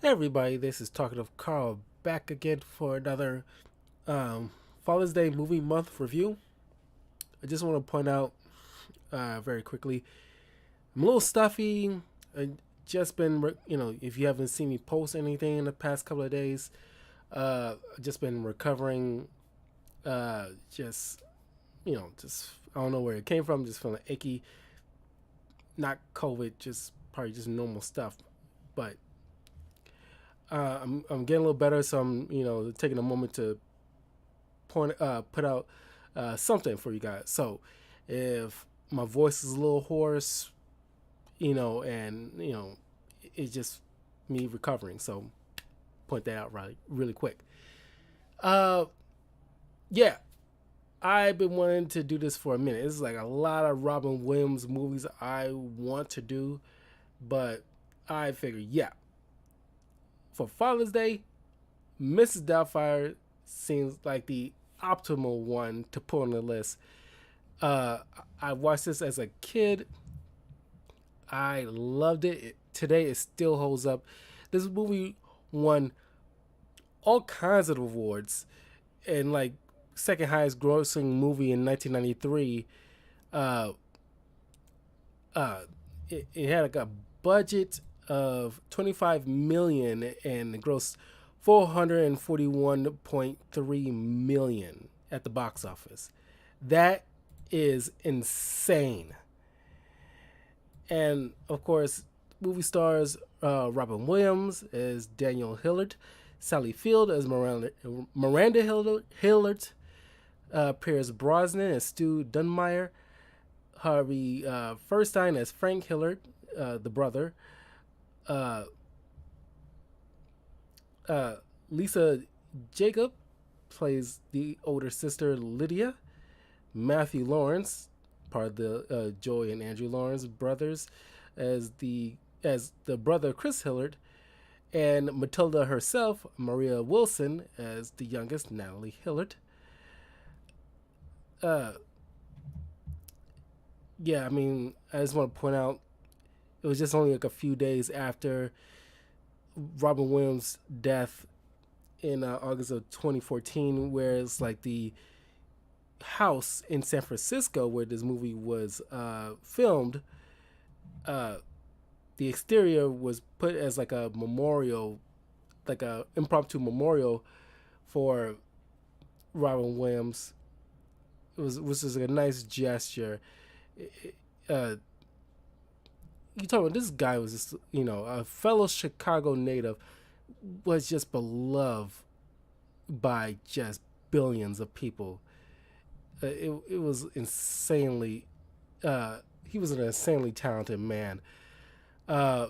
Hey everybody, this is Talkative Carl back again for another um, Father's Day movie month review. I just want to point out very quickly, I'm a little stuffy. I just been, if you haven't seen me post anything in the past couple of days, I've just been recovering. Just just I don't know where it came from. Just feeling achy, not COVID, just probably just normal stuff. But I'm getting a little better, so I'm taking a moment to put out something for you guys. So if my voice is a little hoarse, and it's just me recovering. So point that out really quick. Uh, yeah, I've been wanting to do this for a minute. This is like a lot of Robin Williams movies I want to do, but I figured, yeah, for Father's Day, Mrs. Doubtfire seems like the optimal one to put on the list. Uh, I watched this as a kid. I loved Today it still holds up. This movie won all kinds of awards, and like second highest grossing movie in 1993. Uh, it had like a budget of 25 million and it grossed 441.3 million at the box office. That is insane. And of course, movie stars Robin Williams as Daniel Hillard, Sally Field as Miranda Hillard, Pierce Brosnan as Stu Dunmire, Harvey Fierstein as Frank Hillard, the brother, uh, Lisa Jacob plays the older sister Lydia. Matthew Lawrence, part of the Joy and Andrew Lawrence brothers, as the brother Chris Hillard, and Matilda herself, Maria Wilson, as the youngest Natalie Hillard. Uh, yeah, I mean, I just want to point out it was just only like a few days after Robin Williams' death in August of 2014, where it's like the house in San Francisco where this movie was filmed. Uh, the exterior was put as like a memorial, like a impromptu memorial for Robin Williams. Which was a nice gesture. Uh, you talking about this guy was just a fellow Chicago native, was just beloved by just billions of people. It was insanely. He was an insanely talented man. Uh,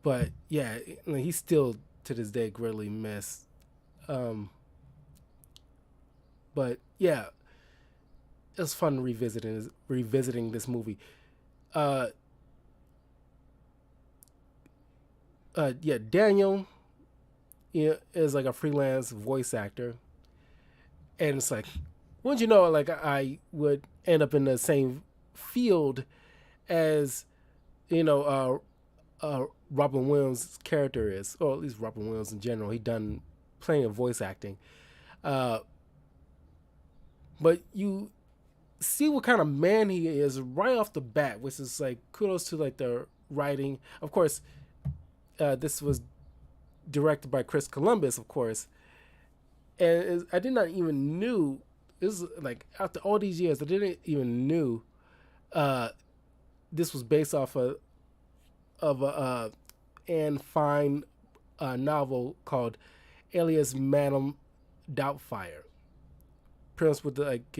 but yeah, he's still to this day greatly missed. Um, but yeah, it was fun revisiting this movie. Uh, yeah, Daniel, is like a freelance voice actor, and it's like, wouldn't you know, like I would end up in the same field as you know, Robin Williams' character is, or at least Robin Williams in general. He done plenty of voice acting, uh, but you see what kind of man he is right off the bat, which is like kudos to like the writing. Of course, this was directed by Chris Columbus, of course, and I did not even knew this is like after all these years, I didn't even knew uh, this was based off of a Anne Fine novel called Alias Madame Doubtfire. Premise with the, like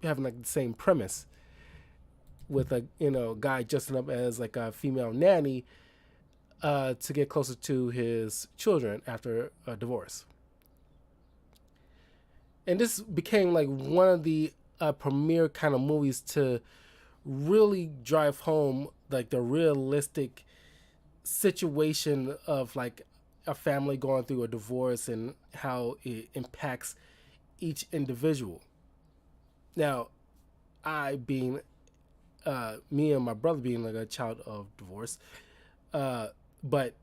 having like the same premise with a guy dressing up as like a female nanny to get closer to his children after a divorce. And this became like one of the premier kind of movies to really drive home like the realistic situation of like a family going through a divorce and how it impacts each individual. Now, I being me and my brother being like a child of divorce, but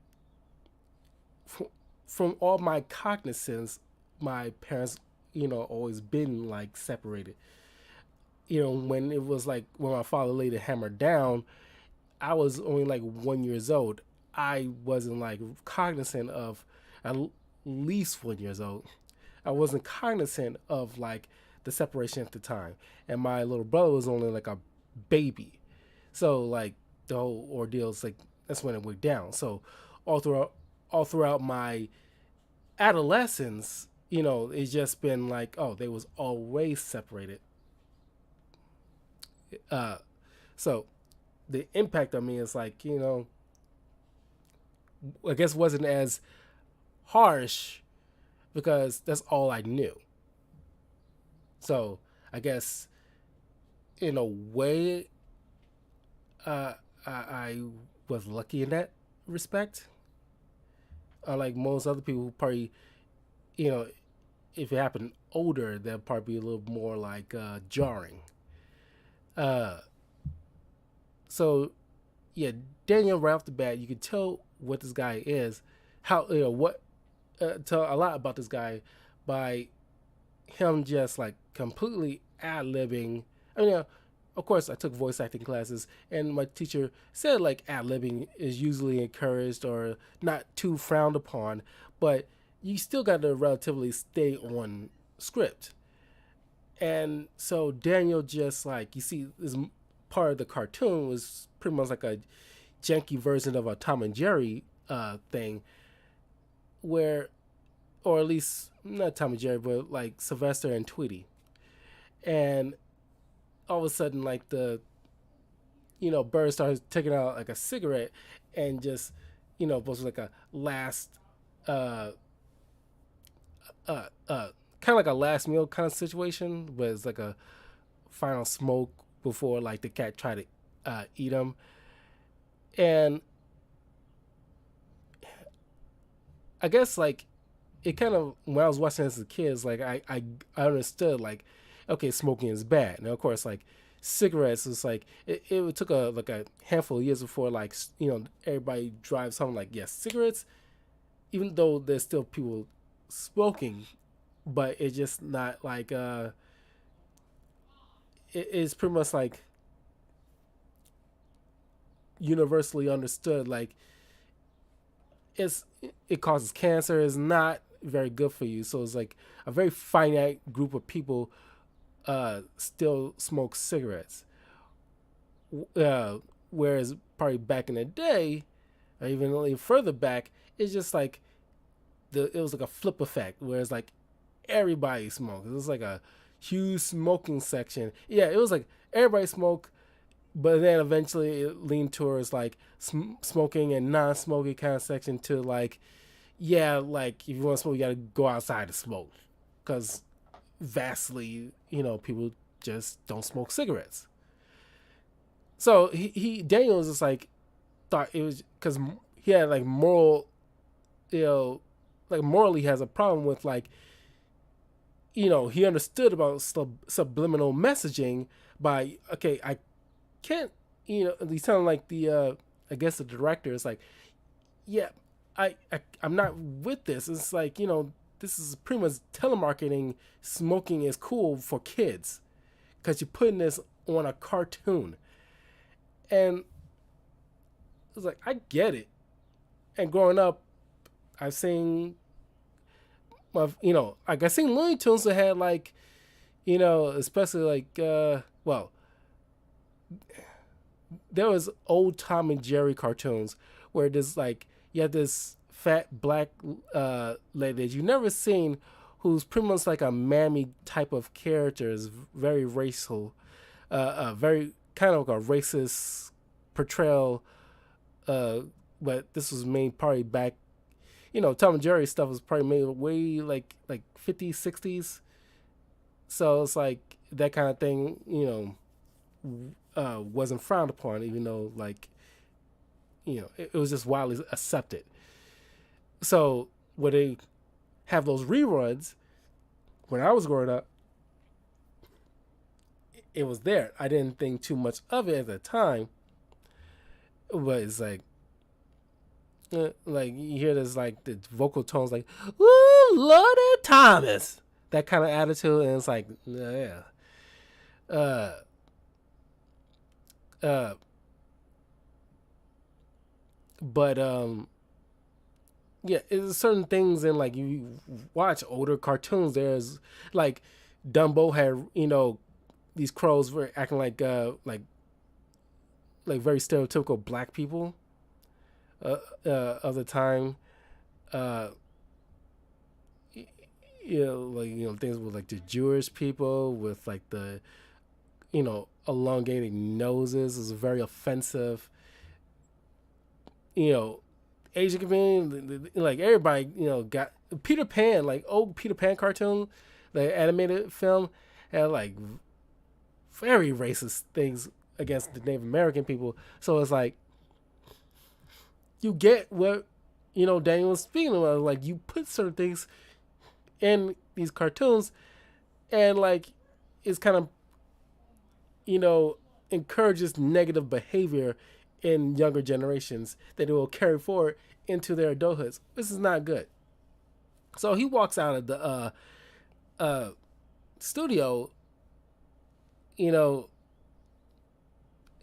from all my cognizance, my parents, always been like separated. When it was like when my father laid the hammer down, I was only like 1 years old. I wasn't like cognizant of at least 1 years old. I wasn't cognizant of like the separation at the time, and my little brother was only like a baby. So like the whole ordeal is like that's when it went down. So all throughout all throughout my adolescence, it's just been like, oh, they was always separated. Uh, so the impact on me is like, I guess wasn't as harsh because that's all I knew. So I guess in a way, I was lucky in that respect. Unlike most other people who probably, you know, if it happened older, that'd probably be a little more like jarring. Uh, so yeah, Daniel right off the bat, you can tell what this guy is, how what tell a lot about this guy by him just like completely ad libbing. I mean, of course, I took voice acting classes, and my teacher said like ad libbing is usually encouraged or not too frowned upon, but you still got to relatively stay on script. And so Daniel just like you see this part of the cartoon was pretty much like a janky version of a Tom and Jerry thing, where, or at least not Tom and Jerry, but like Sylvester and Tweety, and all of a sudden like the bird starts taking out like a cigarette and just was like a last uh kind of like a last meal kind of situation, but it's like a final smoke before like the cat tried to eat him. And I guess like it kind of when I was watching this as a kid, it's like I understood like okay, smoking is bad. Now of course like cigarettes is like it took a like a handful of years before like everybody drives home like yes, cigarettes, even though there's still people smoking, but it's just not like it's pretty much like universally understood like it's it causes cancer, is not very good for you. So it's like a very finite group of people still smoke cigarettes. Whereas probably back in the day, or even further back, it's just like it was like a flip effect, whereas like everybody smoked. It was like a huge smoking section. Yeah, it was like everybody smoked, but then eventually it leaned towards like smoking and non-smoking kind of section to like, yeah, like if you want to smoke, you got to go outside to smoke, because vastly, people just don't smoke cigarettes. So he Daniel was just like thought it was because he had like moral, you know, like morally has a problem with like he understood about subliminal messaging by okay I can't he's sounding like the I guess the director is like yeah I'm not with this. It's like this is pretty much telemarketing. Smoking is cool for kids because you're putting this on a cartoon, and it's like I get it. And growing up, I've seen like I seen Looney Tunes that had like especially like well there was old Tom and Jerry cartoons where there's like you had this fat black lady that you never seen, who's pretty much like a mammy type of character, is very racial, very kind of like a racist portrayal. Uh, but this was made probably back, Tom and Jerry stuff was probably made way like 50s, 60s. So it's like that kind of thing, wasn't frowned upon, even though like it was just widely accepted. So when they have those reruns, when I was growing up, it was there. I didn't think too much of it at the time, but it's like Like you hear this like the vocal tones like, "Ooh, Lordy Thomas," that kind of attitude, and it's like, yeah, uh, uh, but yeah, it's certain things in like you watch older cartoons. There's like Dumbo had these crows were acting like very stereotypical black people of the time. Uh, things with like the Jewish people with like the elongated noses is very offensive. You know, Asian community, like everybody, got Peter Pan, like old Peter Pan cartoon, the animated film, had like very racist things against the Native American people. So it's like you get what Daniel was speaking about. Like you put certain things in these cartoons, and like it's kind of you know encourages negative behavior in younger generations that it will carry forward into their adulthoods. This is not good. So he walks out of the uh, studio, you know,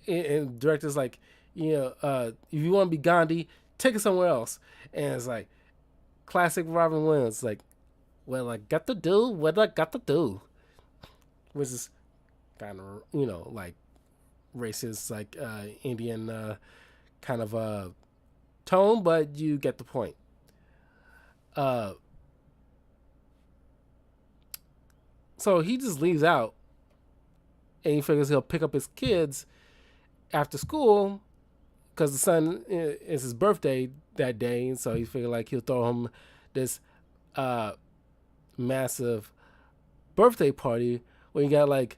and director's like, if you want to be Gandhi, take it somewhere else. And it's like classic Robin Williams, like, well, I got to do what I got to do, which is kind of like racist, like Indian kind of tone, but you get the point. Uh, so he just leaves out, and he figures he'll pick up his kids after school because the son is his birthday that day, and so he figured like he'll throw him this massive birthday party where you got like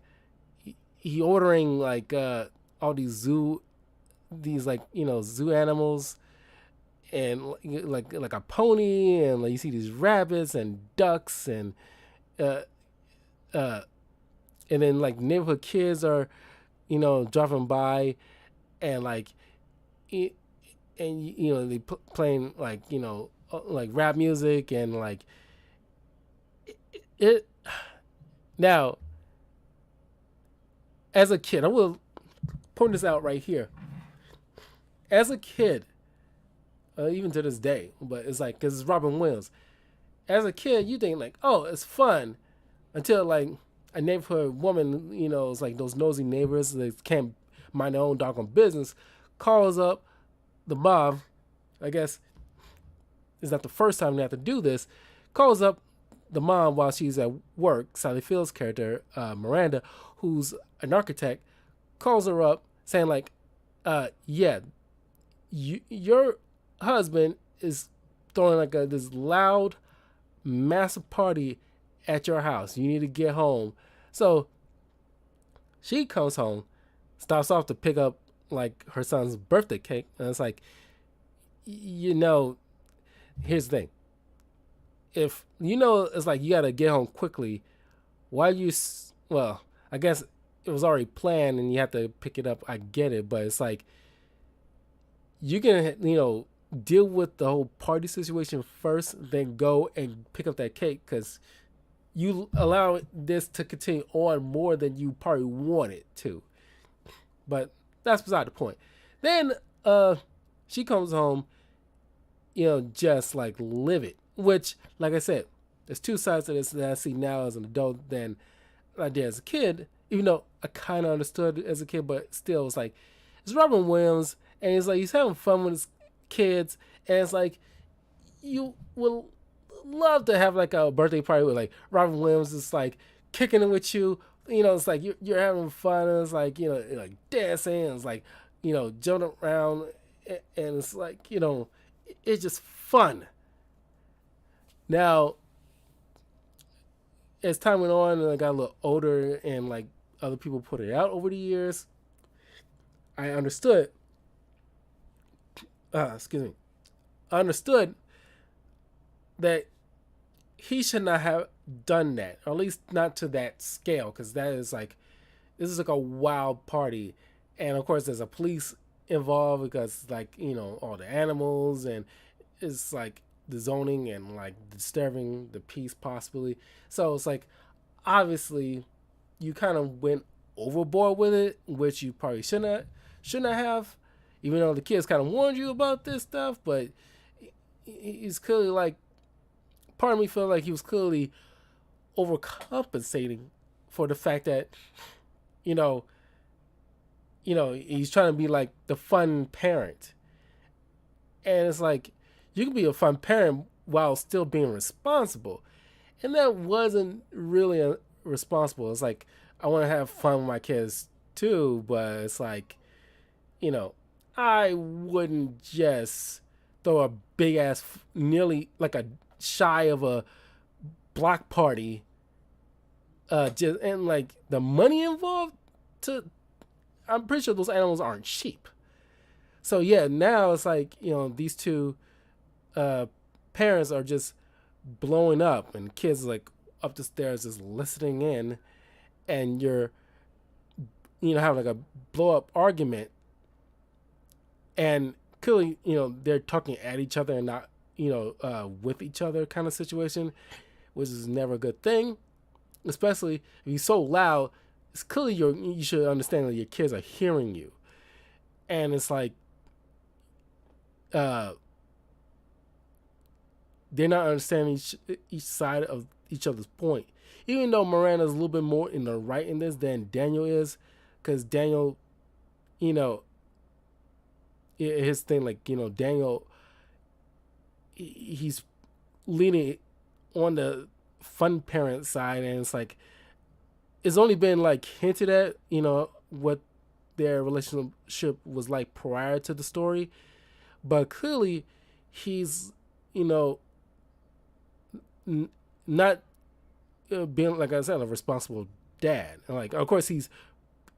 he ordering like all these like zoo animals and like a pony and like you see these rabbits and ducks uh uh and then like neighborhood kids are dropping by and like it, and they playing like like rap music and like it now as a kid I will point this out right here. As a kid, even to this day, but it's like because it's Robin Williams. As a kid, you think like, oh, it's fun, until like a neighborhood woman, it's like those nosy neighbors that can't mind their own doggone business, calls up the mom. I guess it's not the first time they have to do this. Calls up the mom while she's at work. Sally Field's character, Miranda, who's an architect, calls her up saying like, yeah, your husband is throwing like this loud, massive party at your house. You need to get home. So she comes home, stops off to pick up like her son's birthday cake, and it's like, here's the thing. If it's like you gotta get home quickly, why you? Well, I guess it was already planned and you have to pick it up. I get it, but it's like you can deal with the whole party situation first, then go and pick up that cake because you allow this to continue on more than you probably wanted to. But that's beside the point. Then she comes home, just like livid. Which, like I said, there's two sides to this that I see now as an adult than I did as a kid. Even though I kind of understood as a kid, but still, it's like it's Robin Williams, and it's like he's having fun with his kids, and it's like you will love to have like a birthday party with like Robin Williams is like kicking it with you. It's like you're having fun, and it's like like dancing, and it's like jumping around, and it's like it's just fun. Now, as time went on and I got a little older and like other people put it out over the years, I understood. Excuse me. I understood that he should not have done that, or at least not to that scale, because that is like this is like a wild party, and of course there's a police involved because like all the animals, and it's like the zoning and like disturbing the peace possibly. So it's like obviously you kind of went overboard with it, which you probably shouldn't have, even though the kids kind of warned you about this stuff. But he's clearly like, part of me felt like he was clearly overcompensating for the fact that you know he's trying to be like the fun parent, and it's like you can be a fun parent while still being responsible, and that wasn't really responsible. It's like I want to have fun with my kids too, but it's like you know I wouldn't just throw a big ass, nearly like a shy of a block party, just and like the money involved to. I'm pretty sure those animals aren't cheap. So yeah, now it's like these two uh, parents are just blowing up, and kids like up the stairs just listening in, and you're having like a blow up argument, and clearly they're talking at each other and not with each other kind of situation, which is never a good thing, especially if you're so loud. It's clearly you should understand that your kids are hearing you, and it's like uh, they're not understanding each side of each other's point. Even though Miranda's a little bit more in the right in this than Daniel is, because Daniel, you know, his thing like Daniel, he's leaning on the fun parent side, and it's like it's only been like hinted at, what their relationship was like prior to the story, but clearly he's, you know, not being, like I said, a responsible dad. And like, of course, he's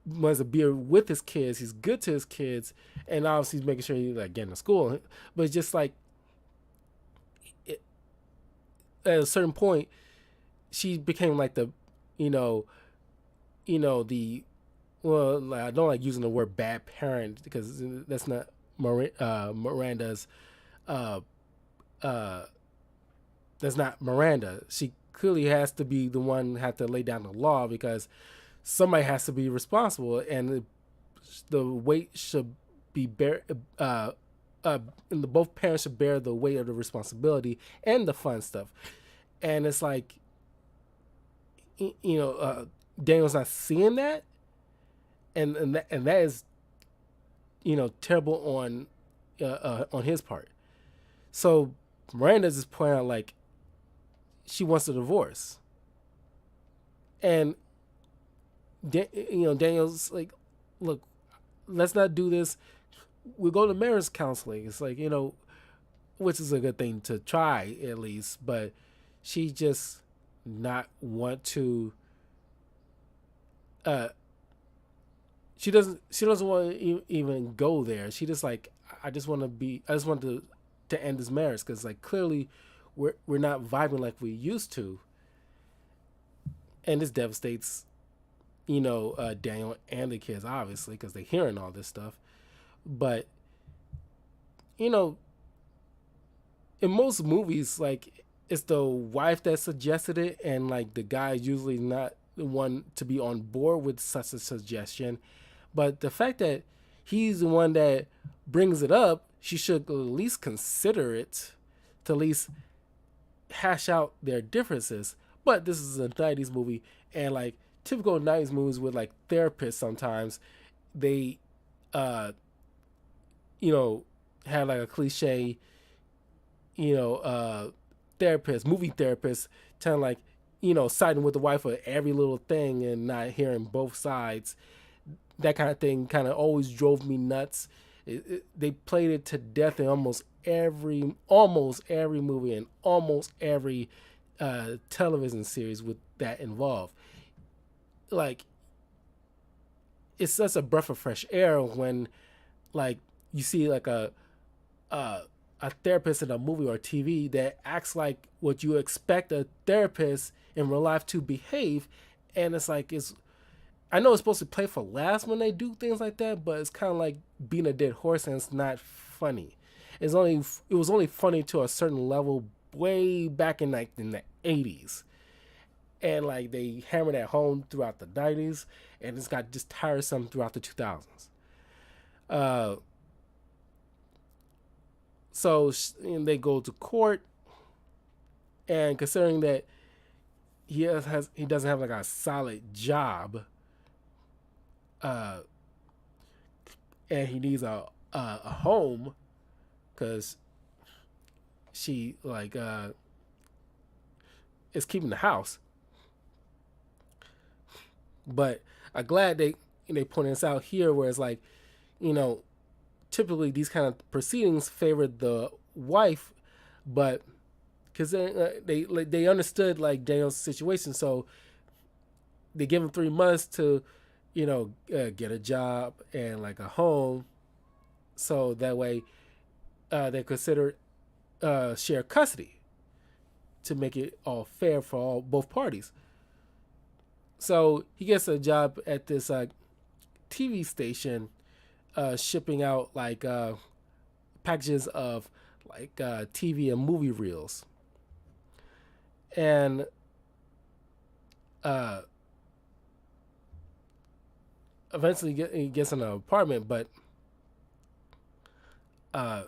wants to be with his kids. He's good to his kids, and obviously he's making sure he's like getting to school. But it's just like it, at a certain point, she became like the, you know, the well, like, I don't like using the word bad parent because that's not Miranda's. Uh, uh, that's not Miranda. She clearly has to be the one who have to lay down the law because somebody has to be responsible, and the weight should be bear. And the both parents should bear the weight of the responsibility and the fun stuff. And it's like, Daniel's not seeing that, and that is, terrible on his part. So Miranda's just pointing out like she wants a divorce, and Daniel's like, look, let's not do this. We'll go to marriage counseling. It's like, which is a good thing to try at least, but she just not want to. She doesn't want to even go there. She just like, I just want to end this marriage because like clearly we're not vibing like we used to, and this devastates Daniel and the kids obviously because they're hearing all this stuff. But in most movies, like it's the wife that suggested it, and like the guy is usually not the one to be on board with such a suggestion. But the fact that he's the one that brings it up, she should at least consider it to at least hash out their differences. But this is a 90s movie, and like typical 90s movies with like therapists, sometimes they have like a cliche, movie therapist telling like, siding with the wife for every little thing and not hearing both sides. That kind of thing kind of always drove me nuts. They played it to death in almost every movie and almost every television series with that involved. Like, it's such a breath of fresh air when, like, you see like a therapist in a movie or TV that acts like what you expect a therapist in real life to behave, and it's like I know it's supposed to play for laughs when they do things like that, but it's kind of like being a dead horse, and it's not funny. It was only funny to a certain level way back in like in the 80s, and like they hammered that home throughout the 90s, and it's got just tiresome throughout the 2000s. Uh, so and they go to court, and considering that he doesn't have like a solid job, uh, and he needs a home because she like is keeping the house. But I'm glad they point this out here, where it's like, you know, typically these kind of proceedings favor the wife, but because they understood like Daniel's situation, so they give him 3 months to, get a job and like a home, so that way they consider share custody to make it all fair for both parties. So he gets a job at this TV station, shipping out like packages of like TV and movie reels, and uh, eventually he gets an apartment, but uh,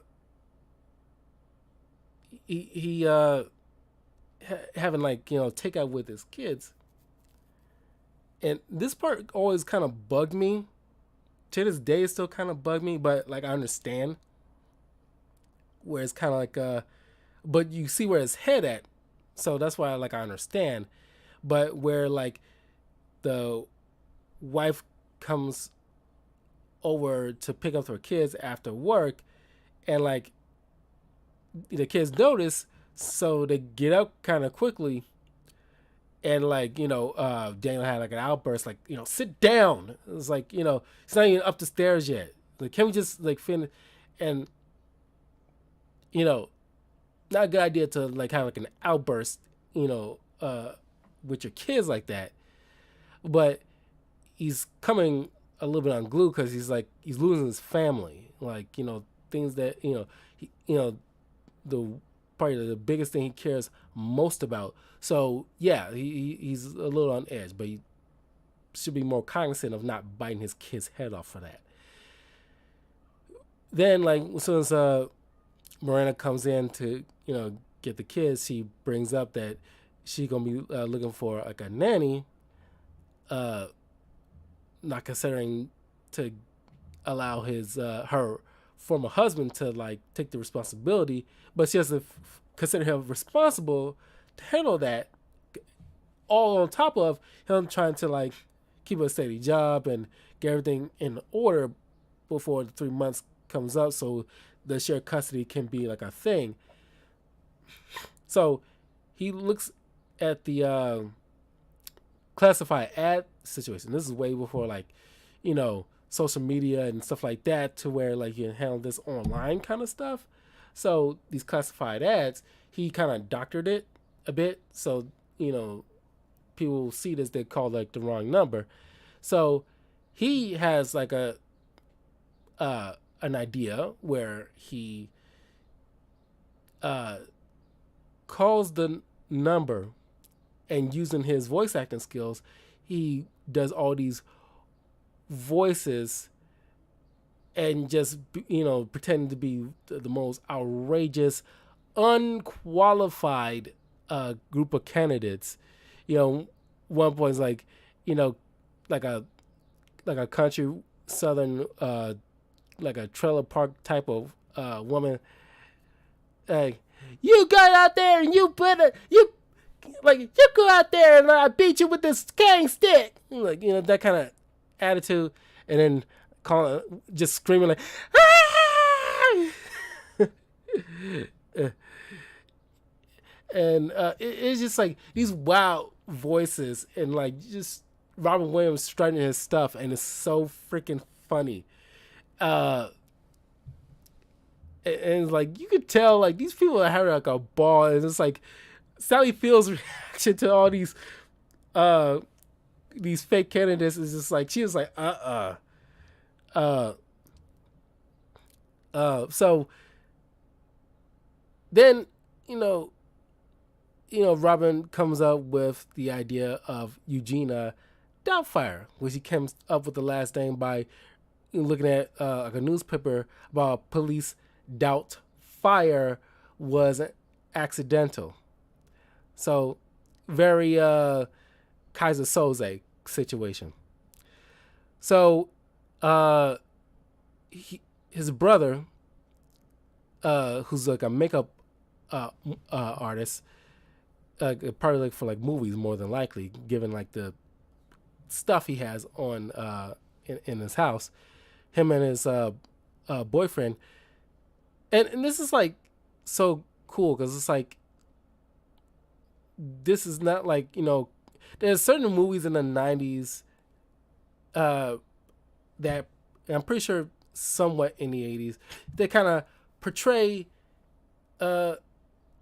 he having like takeout with his kids, and this part always kind of bugged me. To this day, it still kind of bugged me, but like I understand where it's kind of like but you see where his head at, so that's why like I understand. But where like the wife comes over to pick up her kids after work, and like the kids notice, so they get up kind of quickly, and like Daniel had like an outburst, like sit down. It was like it's not even up the stairs yet. Like, can we just like finish? And not a good idea to like have like an outburst, with your kids like that. But he's coming a little bit unglued because he's losing his family, like things that the probably the biggest thing he cares most about. So yeah, he's a little on edge, but he should be more cognizant of not biting his kid's head off for that. Then like as soon as Miranda comes in to get the kids, she brings up that she's gonna be looking for like a nanny, not considering to allow his her former husband to like take the responsibility, but she has to consider him responsible to handle that, all on top of him trying to like keep a steady job and get everything in order before the 3 months comes up, so the shared custody can be like a thing. So he looks at the classified ad situation. This is way before like social media and stuff like that, to where like you can handle this online kind of stuff. So these classified ads, he kind of doctored it a bit, so people see this, they call like the wrong number. So he has like an idea where he calls the number, and using his voice acting skills, he does all these voices and just pretending to be the most outrageous, unqualified group of candidates. One point is like like a country southern like a trailer park type of woman. Like, you go out there and you go out there and I beat you with this cane stick, like that kind of attitude, and then just screaming like ah! And it's just like these wild voices, and like just Robin Williams strutting his stuff, and it's so freaking funny. And it's like you could tell like these people are having like a ball, and it's like Sally Field's reaction to all these these fake candidates is just like, she was like, uh. So then, you know, Robin comes up with the idea of Eugenia Doubtfire, which he comes up with the last name by looking at like a newspaper about police doubt fire was accidental. So very Kaiser Soze situation. So uh, his brother, who's like a makeup artist, probably like for like movies more than likely, given like the stuff he has on in his house. Him and his boyfriend, and this is like so cool because it's like this is not like there's certain movies in the '90s uh, that I'm pretty sure somewhat in the '80s they kind of portray uh,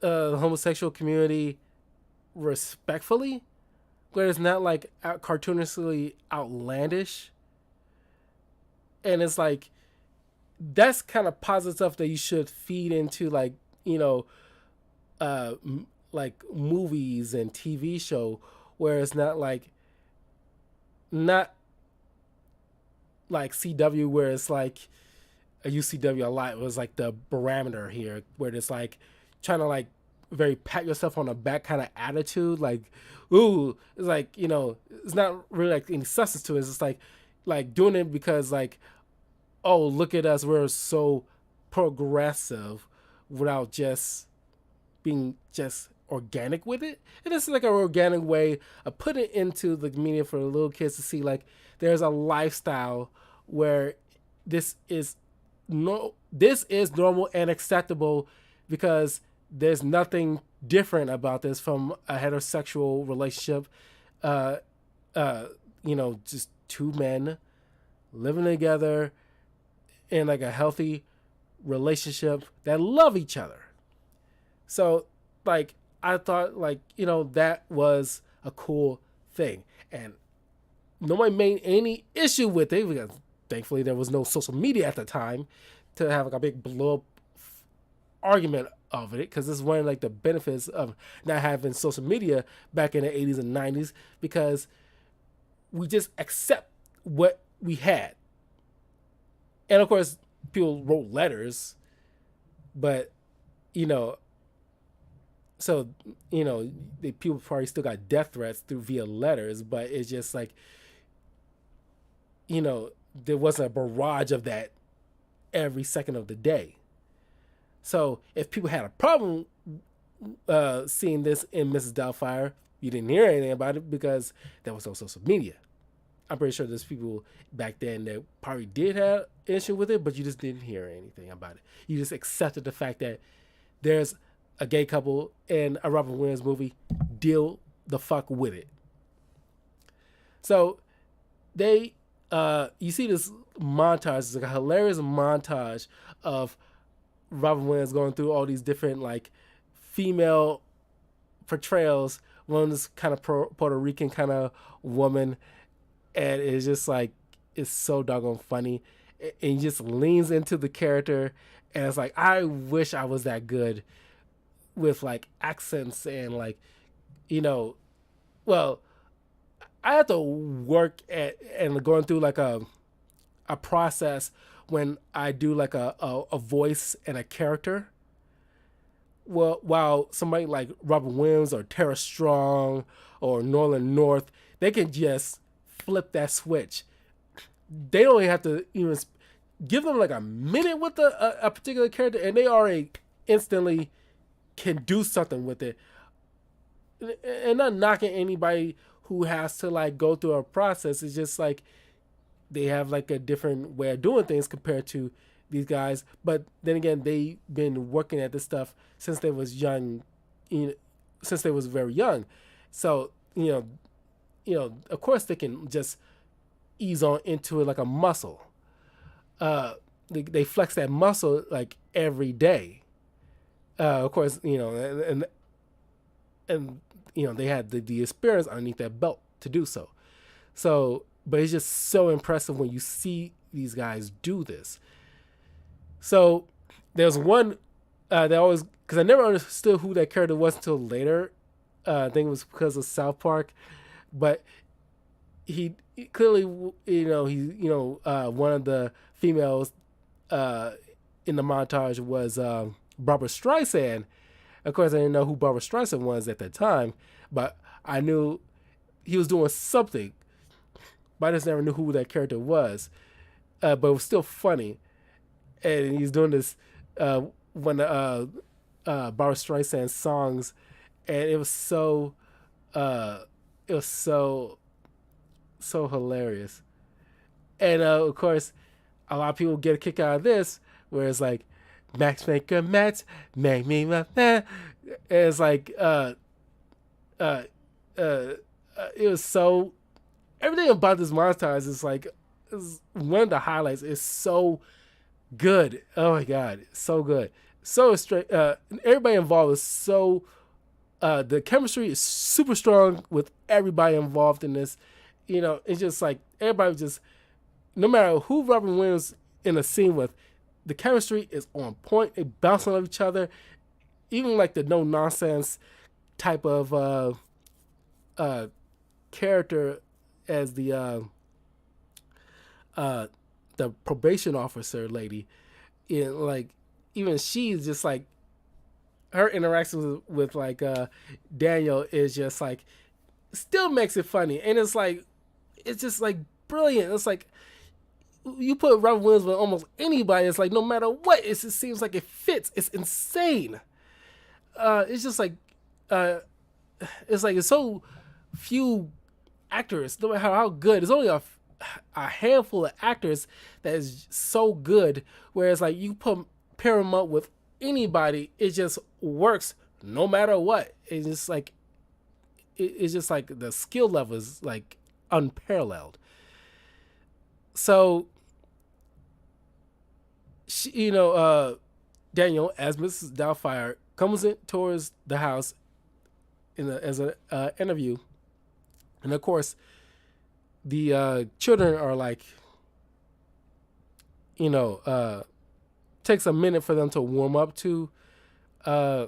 the homosexual community respectfully, where it's not like cartoonishly outlandish, and it's like that's kind of positive stuff that you should feed into like uh, like movies and TV show, where it's not like CW where it's like a UCW a lot was like the barometer here where it's like trying to like very pat yourself on the back kind of attitude, like ooh, it's like it's not really like any substance to it. It's just like doing it because like, oh, look at us, we're so progressive without just being just organic with it. And this is like an organic way of putting it into the media for the little kids to see like there's a lifestyle where this is normal and acceptable because there's nothing different about this from a heterosexual relationship. Uh, just two men living together in like a healthy relationship that love each other. So like I thought like that was a cool thing, and nobody made any issue with it because thankfully there was no social media at the time to have like a big blow up argument of it, because this is one of like the benefits of not having social media back in the 80s and 90s, because we just accept what we had. And of course people wrote letters, but so the people probably still got death threats through via letters, but it's just like there wasn't a barrage of that every second of the day. So if people had a problem seeing this in Mrs. Doubtfire, you didn't hear anything about it because there was no social media. I'm pretty sure there's people back then that probably did have an issue with it, but you just didn't hear anything about it. You just accepted the fact that there's a gay couple in a Robin Williams movie. Deal the fuck with it. So they you see this montage, it's like a hilarious montage of Robin Williams going through all these different like female portrayals. One is kind of Puerto Rican kind of woman, and it's just like it's so doggone funny, and he just leans into the character, and it's like I wish I was that good with like accents and like well, I have to work at and going through like a process when I do like a voice and a character. Well, while somebody like Robin Williams or Tara Strong or Nolan North, they can just flip that switch. They don't even have to even give them like a minute with a particular character, and they already instantly can do something with it. And not knocking anybody who has to like go through a process. It's just like they have like a different way of doing things compared to these guys. But then again, they've been working at this stuff since they was young, since they was very young. So of course they can just ease on into it like a muscle. They flex that muscle like every day. Of course, and they had the experience underneath that belt to do so. So, but it's just so impressive when you see these guys do this. So there's one that always, because I never understood who that character was until later. I think it was because of South Park, but he clearly, one of the females uh, in the montage was Barbara Streisand. Of course, I didn't know who Barbara Streisand was at that time, but I knew he was doing something, but I just never knew who that character was. But it was still funny, and he's doing this one Barbara Streisand songs, and uh, it was so hilarious. And of course, a lot of people get a kick out of this, where it's like Max Maker Max, make me my man. And it's like uh, it was so, everything about this montage is one of the highlights. It's so good. Oh my god, so good. So straight. Everybody involved is so. The chemistry is super strong with everybody involved in this. It's just like everybody just, no matter who Robin Williams in a scene with, the chemistry is on point. They bounce on each other. Even like the no nonsense type of uh, character as the probation officer lady, like even she's just like, her interactions with like Daniel is just like, still makes it funny, and it's just like brilliant. It's like you put Robin Williams with almost anybody, it's like no matter what, it just seems like it fits. It's insane. It's just like it's so few actors, no matter how good. It's only a handful of actors that is so good. Whereas like you pair them up with anybody, it just works no matter what. It's just like the skill level is like unparalleled. So she, Daniel as Mrs. Doubtfire comes in towards the house as an interview, and of course the children are like, takes a minute for them to warm up to uh,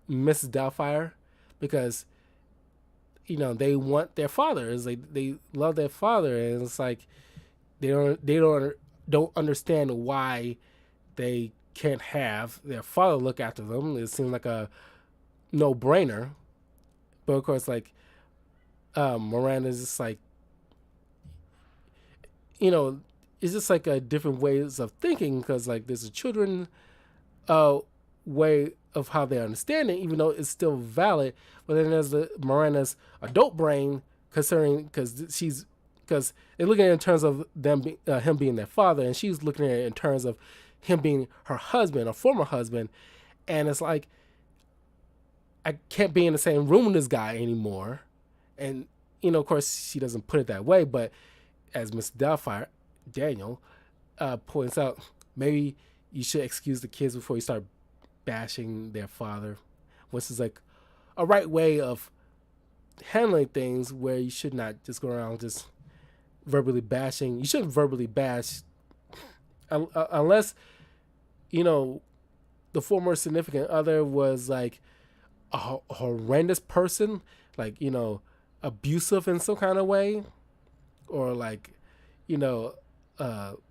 Mrs. Doubtfire, because they want their father. It's like they love their father, and it's like they don't understand why they can't have their father look after them. It seems like a no brainer, but of course, like Miranda's just like, it's just like a different ways of thinking, because like there's a children way of how they understand it, even though it's still valid. But then there's the Miranda's adult brain concerning, because they're looking at it in terms of him being their father, and she's looking at it in terms of him being her husband, or former husband, and it's like, I can't be in the same room with this guy anymore. And of course, she doesn't put it that way, but as Miss Doubtfire, Daniel, points out, maybe you should excuse the kids before you start bashing their father, which is like a right way of handling things, where you should not just go around just verbally bashing. You shouldn't verbally bash unless the former significant other was like a horrendous person, like abusive in some kind of way, or like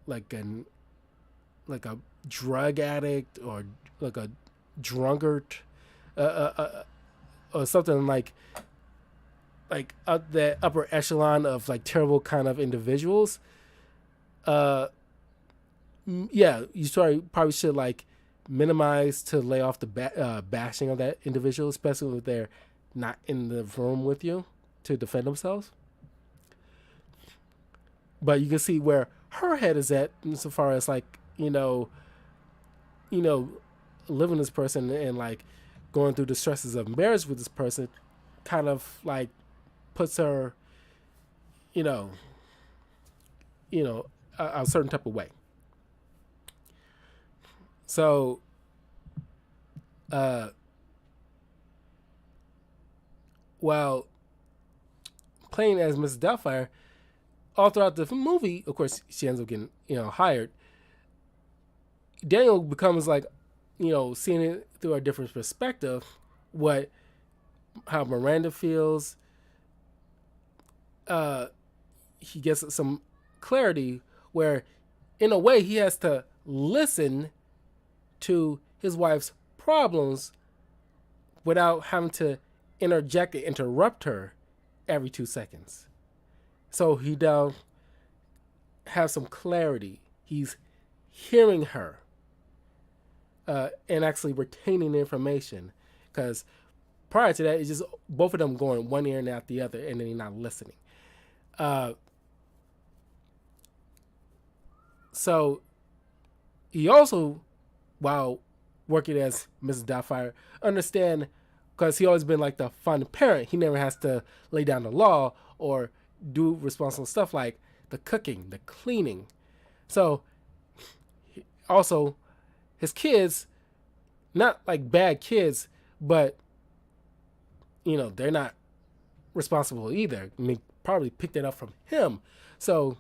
like a drug addict, or like a drunkard, or something like the upper echelon of like terrible kind of individuals. Yeah, you probably should like minimize to lay off the bashing of that individual, especially if they're not in the room with you to defend themselves. But you can see where her head is at, insofar as like living this person, and like going through the stresses of marriage with this person, kind of like puts her, a certain type of way. So, while playing as Mrs. Doubtfire, all throughout the movie, of course, she ends up getting hired. Daniel becomes like, seeing it through a different perspective, what how Miranda feels. Uh, he gets some clarity where, in a way, he has to listen to his wife's problems without having to interject and interrupt her every 2 seconds. So he now has some clarity. He's hearing her and actually retaining the information. Because prior to that, it's just both of them going one ear and out the other, and then he's not listening. Uh, so he also, while working as Mrs. Doubtfire, understand, because he always been like the fun parent. He never has to lay down the law or do responsible stuff like the cooking, the cleaning. So also his kids, not like bad kids, but they're not responsible either. I mean, probably picked it up from him. So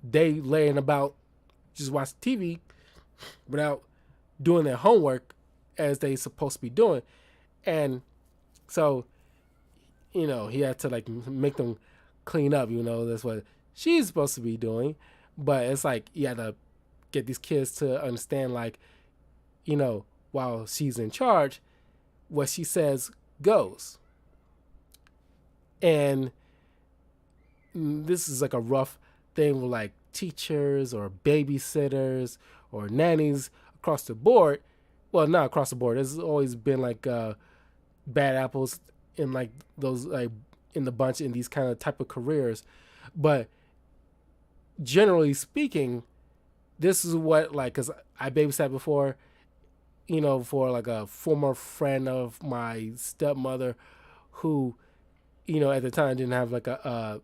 they laying about just watch TV without doing their homework as they supposed to be doing. And so, he had to like make them clean up, that's what she's supposed to be doing. But it's like you had to get these kids to understand, like, while she's in charge, what she says goes. And this is like a rough thing with like teachers or babysitters or nannies across the board. Well, not across the board. There's always been like bad apples in like those, like, in the bunch in these kind of type of careers. But generally speaking, this is what, like, because I babysat before, for like a former friend of my stepmother who, at the time didn't have like a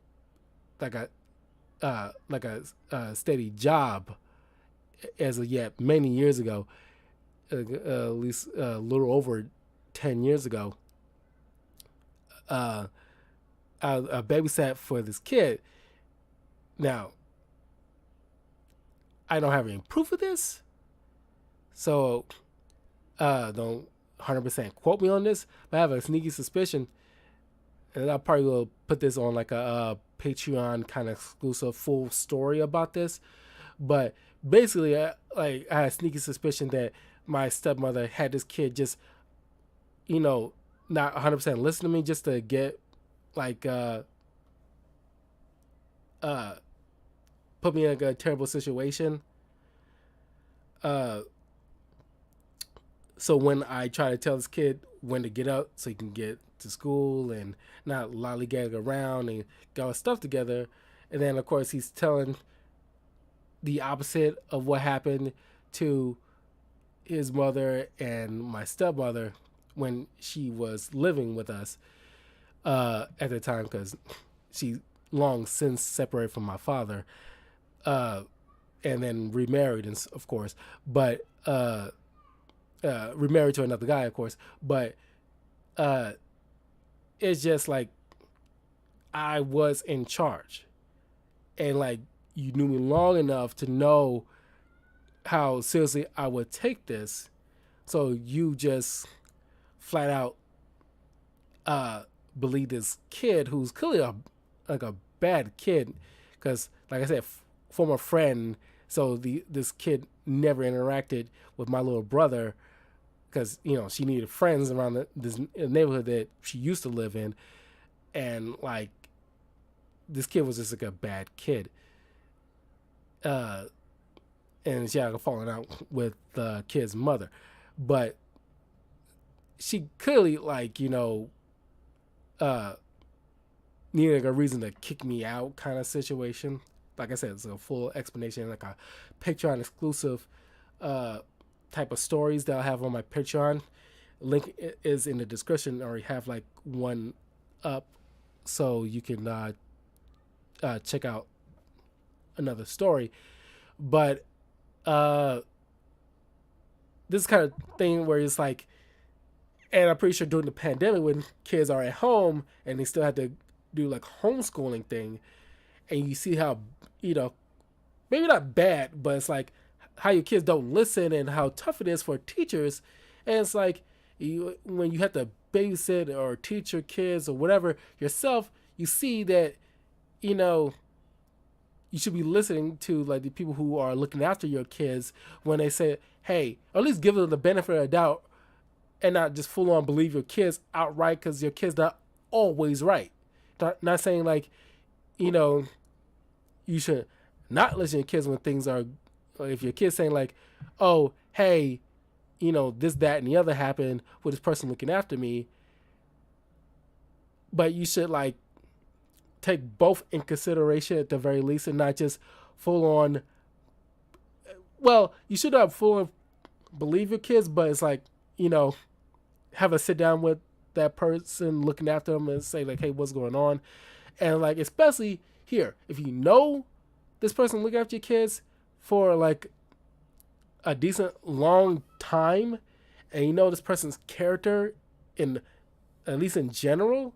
steady job as of yet many years ago, at least a little over 10 years ago. I babysat for this kid. Now, I don't have any proof of this, so don't 100% quote me on this, but I have a sneaky suspicion, and I probably will put this on like a Patreon kind of exclusive full story about this. But basically, I had a sneaky suspicion that my stepmother had this kid just, not 100% listen to me just to get like put me in like a terrible situation. So when I try to tell this kid when to get up so he can get to school and not lollygag around and get all his stuff together, and then of course he's telling the opposite of what happened to his mother and my stepmother when she was living with us at the time, because she long since separated from my father, and then remarried, and of course, but remarried to another guy, of course. But it's just like I was in charge, and like you knew me long enough to know how seriously I would take this, so you just flat out believe this kid who's clearly a bad kid, because like I said, former friend. So this kid never interacted with my little brother because she needed friends around this neighborhood that she used to live in, and like this kid was just like a bad kid. And she had a falling out with the kid's mother, but she clearly needed a reason to kick me out kind of situation. Like I said, it's a full explanation, like a Patreon exclusive type of stories that I'll have on my Patreon. Link is in the description, or you have like one up, so you can check out another story. But this kind of thing where it's like, and I'm pretty sure during the pandemic when kids are at home and they still have to do like homeschooling thing, and you see how, you know, maybe not bad, but it's like how your kids don't listen and how tough it is for teachers. And it's like when you have to babysit or teach your kids or whatever yourself, you see that, you know, you should be listening to like the people who are looking after your kids when they say, hey, or at least give them the benefit of the doubt and not just full on believe your kids outright because your kid's not always right. Not saying like, you know, you should not listen to your kids when things are, if your kid's saying like, oh, hey, you know, this, that, and the other happened with this person looking after me. But you should like take both in consideration at the very least and not just full on, well, you should have full on believe your kids, but it's like, you know, have a sit down with that person looking after them and say like, hey, what's going on? And like, especially here, if you know this person looking after your kids for like a decent long time, and you know this person's character in, at least in general,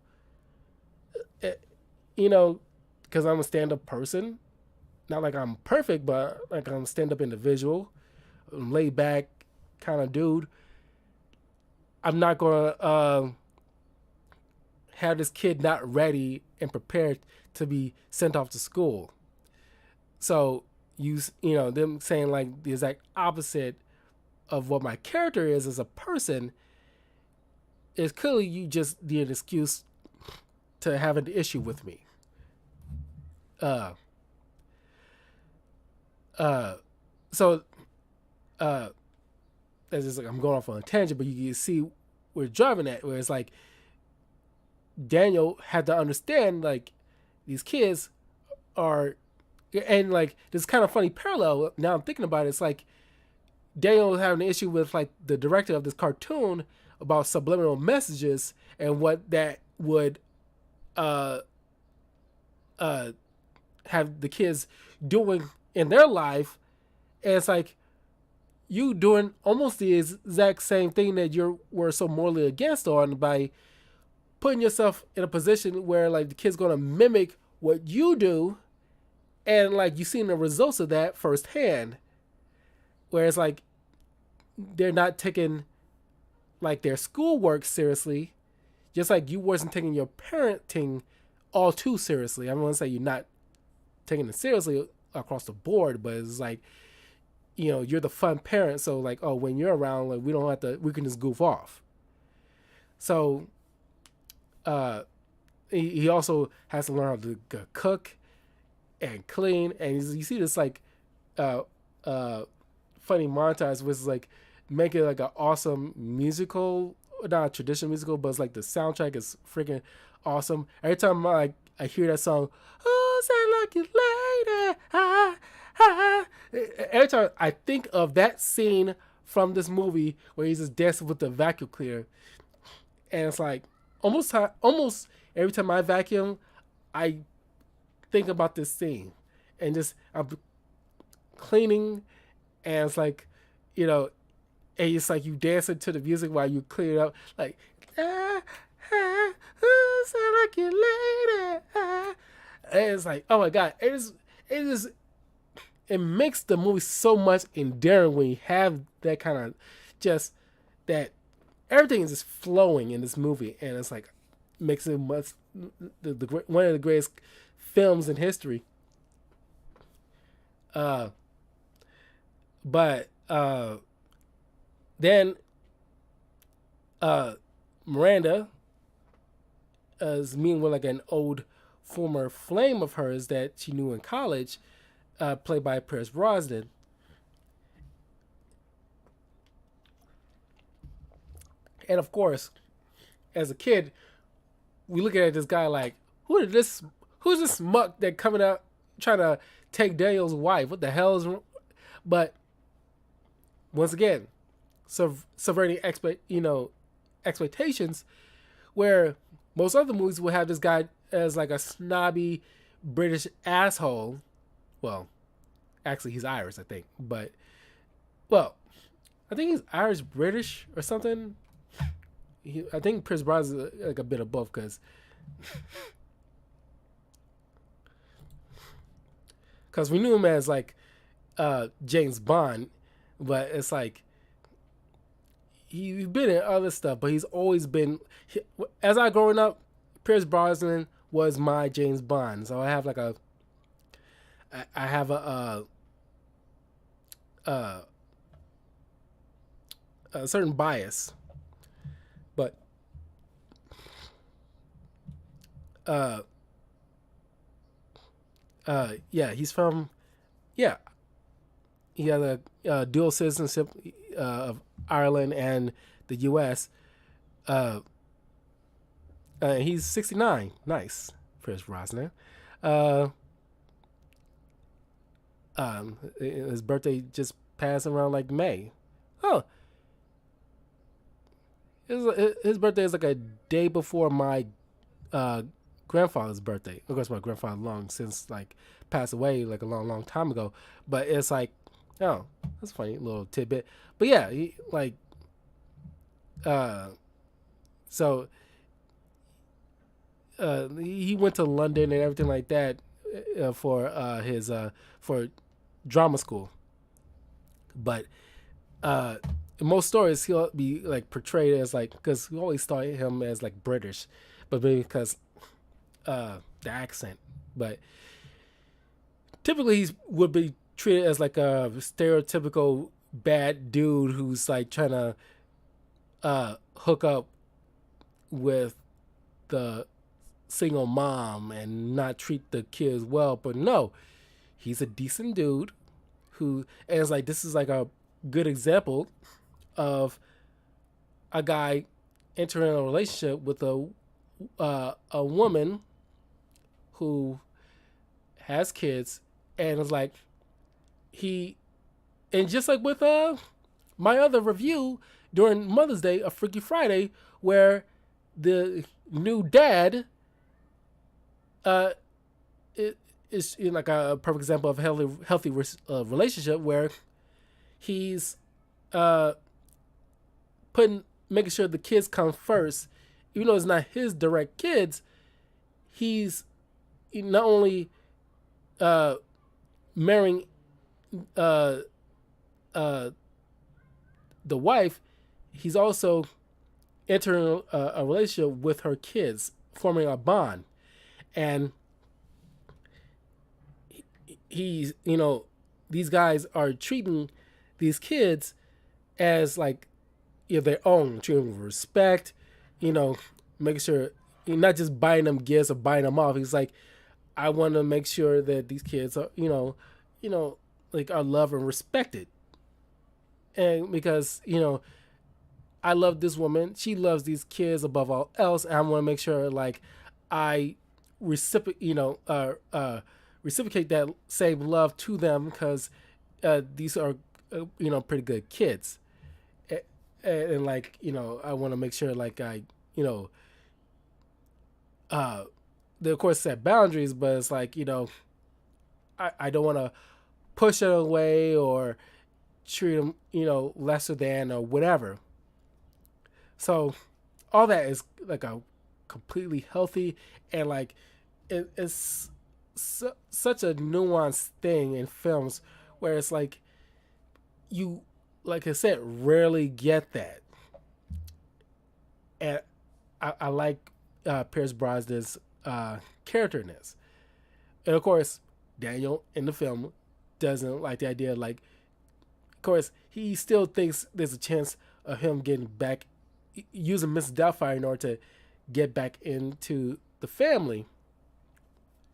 you know, because I'm a stand-up person, not like I'm perfect, but like I'm a stand-up individual, laid back kind of dude. I'm not gonna have this kid not ready and prepared to be sent off to school. So you know, them saying like the exact opposite of what my character is as a person is clearly you just need an excuse to have an issue with me. Uh so it's just like I'm going off on a tangent, but you can see we're driving at where it's like Daniel had to understand like these kids are, and like this kind of funny parallel now I'm thinking about it, it's like Daniel was having an issue with like the director of this cartoon about subliminal messages and what that would uh have the kids doing in their life. And it's like you doing almost the exact same thing that you were so morally against on by putting yourself in a position where like the kid's gonna mimic what you do, and like you seen the results of that firsthand. Whereas like they're not taking like their schoolwork seriously, just like you wasn't taking your parenting all too seriously. I don't want to say you're not taking it seriously across the board, but it's like, you know, you're the fun parent, so like, oh, when you're around, like we can just goof off. So he also has to learn how to cook and clean, and you see this like funny montage was like making like an awesome musical, not a traditional musical, but it's like the soundtrack is freaking awesome. Every time I hear that song, oh, sound like you later, every time I think of that scene from this movie where he's just dancing with the vacuum cleaner, and it's like almost every time I vacuum, I think about this scene, and just I'm cleaning, and it's like, you know, and it's like you dancing to the music while you clean it up, like sound like you later, and it's like, oh my god, it makes the movie so much endearing when you have that kind of just that everything is just flowing in this movie, and it's like makes it much the one of the greatest films in history. But then Miranda is meeting with like an old former flame of hers that she knew in college, played by Pierce Brosnan. And of course, as a kid, we look at this guy like, who's this muck that coming out trying to take Daniel's wife? What the hell is? But once again, subverting expectations, where most other movies will have this guy as like a snobby British asshole. Well, actually, he's Irish, I think. But, well, I think he's Irish British or something. I think Pierce Brosnan is like a bit of both, because because we knew him as like James Bond, but it's like he's been in other stuff, but he's always been. As I growing up, Pierce Brosnan was my James Bond, so I have like I have a a certain bias, but uh yeah, he's from yeah he has a dual citizenship of Ireland and the U.S. Uh, he's 69. Nice, Pierce Brosnan. Uh, his birthday just passed around like May. Oh, his birthday is like a day before my uh, grandfather's birthday. Of course, my grandfather long since like passed away like a long, long time ago. But it's like, oh, that's a funny little tidbit. But yeah, uh, so he went to London and everything like that for his for drama school. But uh, in most stories he'll be like portrayed as like because we always thought him as like British, but maybe because the accent. But typically he would be treated as like a stereotypical bad dude who's like trying to hook up with the single mom and not treat the kids well. But no, he's a decent dude who, and it's like this is like a good example of a guy entering a relationship with a woman who has kids, and it's like he, and just like with my other review during Mother's Day of Freaky Friday, where the new dad uh it is like a perfect example of a healthy relationship where he's uh putting making sure the kids come first, even though it's not his direct kids. He's not only uh marrying uh uh the wife, he's also entering a relationship with her kids, forming a bond. And he's, these guys are treating these kids as like their own, treating them with respect, making sure you're not just buying them gifts or buying them off. He's like, I want to make sure that these kids are, like are loved and respected. And because, I love this woman, she loves these kids above all else, and I want to make sure like I reciprocate that same love to them because these are pretty good kids, and like I want to make sure like I they of course set boundaries, but it's like I don't want to push it away or treat them lesser than or whatever. So all that is like a completely healthy, and like it's such a nuanced thing in films where it's like you, like I said, rarely get that. And I like Pierce Brosnan's character in this. And of course, Daniel in the film doesn't like the idea. Like, of course, he still thinks there's a chance of him getting back, using Miss Doubtfire in order to get back into the family.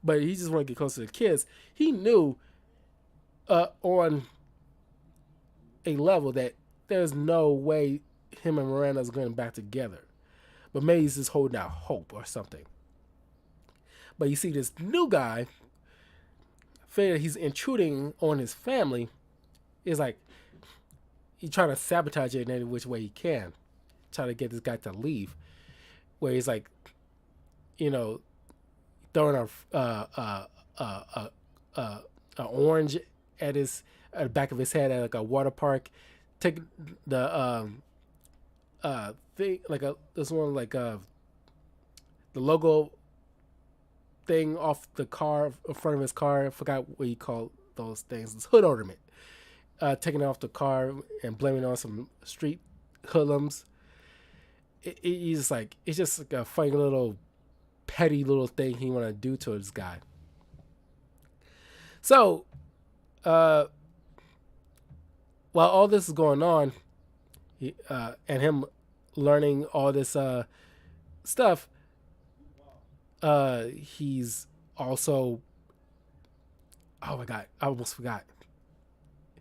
But he just want to get closer to the kids. He knew on a level that there's no way him and Miranda's going back together. But maybe he's just holding out hope or something. But you see this new guy, feeling that he's intruding on his family, is like he's trying to sabotage it in any which way he can, trying to get this guy to leave. Where he's like, throwing a orange at the back of his head at like a water park, take the thing like this one like the logo thing off the car in front of his car. I forgot what you call those things. It's hood ornament. Taking it off the car and blaming it on some street hoodlums. He's like, it's just like a funny little petty little thing he want to do to this guy. So, while all this is going on, and him learning all this stuff, he's also, oh my god, I almost forgot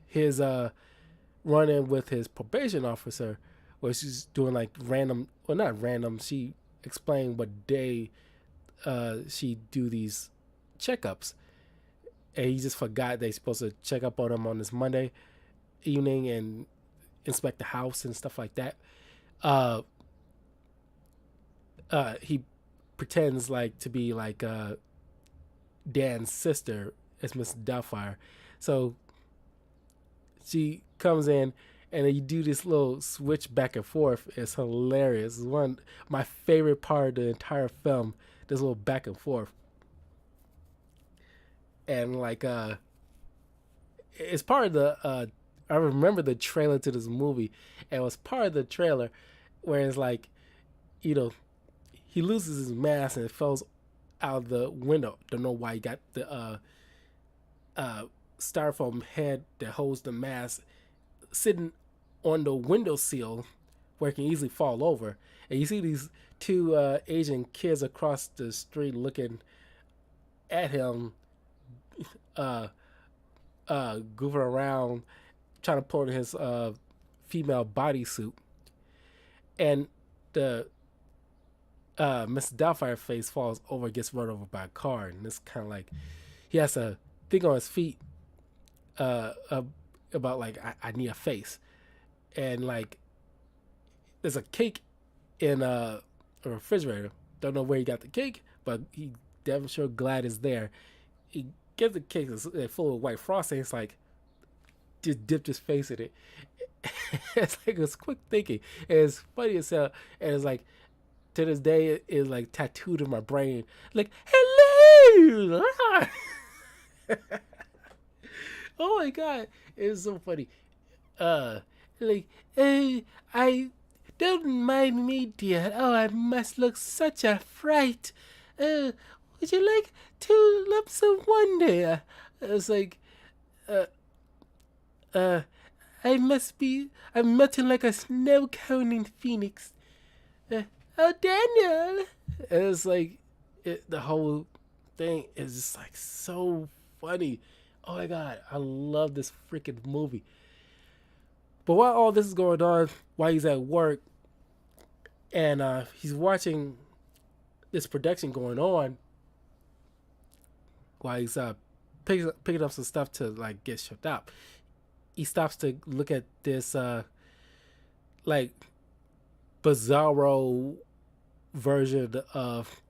his run-in with his probation officer, where she's doing like random, well not random, she explained what day she do these checkups, and he just forgot they supposed to check up on him on this Monday evening and inspect the house and stuff like that. He pretends like to be like Dan's sister as Miss Doubtfire, so she comes in and then you do this little switch back and forth. It's hilarious. It's one of my favorite part of the entire film. This little back and forth, and like it's part of the. I remember the trailer to this movie, and it was part of the trailer where it's like, you know, he loses his mask and it falls out the window. Don't know why he got the styrofoam head that holds the mask sitting on the windowsill where it can easily fall over. And you see these two Asian kids across the street looking at him, goofing around, trying to pull in his female bodysuit. And the Mr. Doubtfire face falls over, gets run over by a car, and it's kind of like he has to think on his feet about like I need a face, and like there's a cake in a refrigerator. Don't know where he got the cake, but he damn sure glad it's there. He gets the cake, it's full of white frosting. It's like just dipped his face in it. It's like it's quick thinking. And it's funny as hell, and it's like to this day it is like tattooed in my brain. Like hello. Oh my god, it's so funny. Like, hey, I don't mind me, dear. Oh, I must look such a fright. Would you like 2 lumps of wonder? It's like, I'm melting like a snow cone in Phoenix. Oh, Daniel. And it's like, the whole thing is just like so funny. Oh my god, I love this freaking movie. But while all this is going on, while he's at work, and he's watching this production going on, while he's picking up some stuff to like get shipped out, he stops to look at this like bizarro version of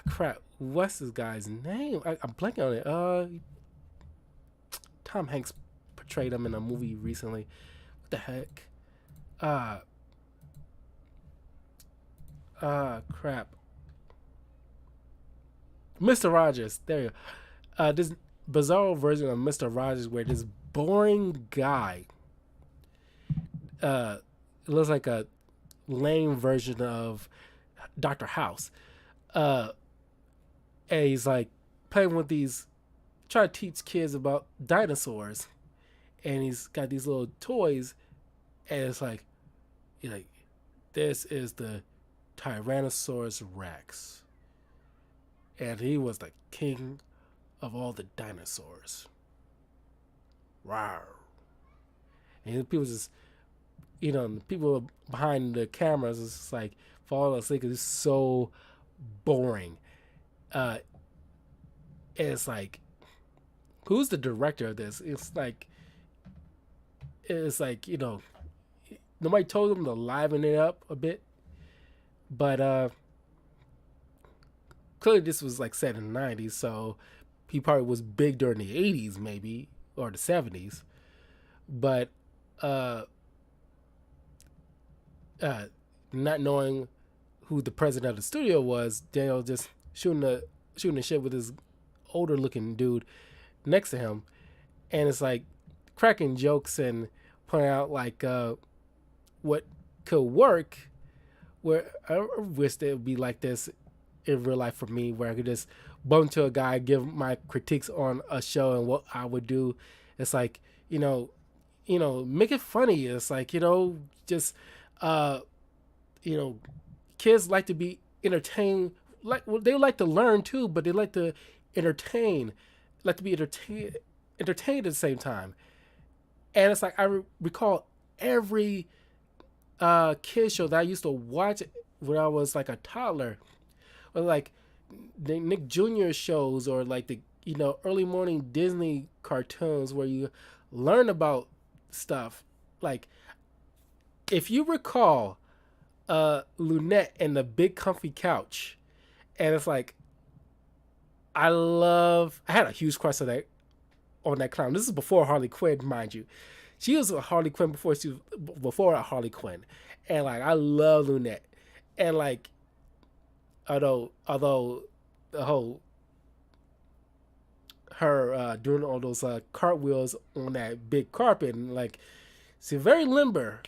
crap, what's this guy's name? I'm blanking on it. Tom Hanks portrayed him in a movie recently. What the heck? Crap. Mr. Rogers. There you go. This bizarre version of Mr. Rogers where this boring guy it looks like a lame version of Dr. House. And he's like playing with these, trying to teach kids about dinosaurs, and he's got these little toys, and it's like, this is the Tyrannosaurus Rex, and he was the king of all the dinosaurs. Wow. And people just, the people behind the cameras is just like falling asleep because it's so boring. And it's like, who's the director of this? It's like nobody told him to liven it up a bit, but clearly this was like set in the 90s, so he probably was big during the 80s maybe, or the 70s, but not knowing who the president of the studio was, Daniel just shooting the shit with this older looking dude next to him, and it's like cracking jokes and pointing out like what could work. Where I wish it would be like this in real life for me, where I could just bump into a guy, give my critiques on a show and what I would do. It's like, make it funny. It's like, just uh, you know, kids like to be entertained. Like, well, they like to learn too, but they like to entertain, like to be entertained at the same time. And it's like recall every kid show that I used to watch when I was like a toddler, or like the Nick Jr. shows, or like the early morning Disney cartoons where you learn about stuff. Like, if you recall, Lunette and the Big Comfy Couch, and it's like I had a huge crush on that clown. This is before Harley Quinn, mind you. She was a Harley Quinn before a Harley Quinn, and like I love Lunette, and like although the whole her doing all those cartwheels on that big carpet, and like she's very limber,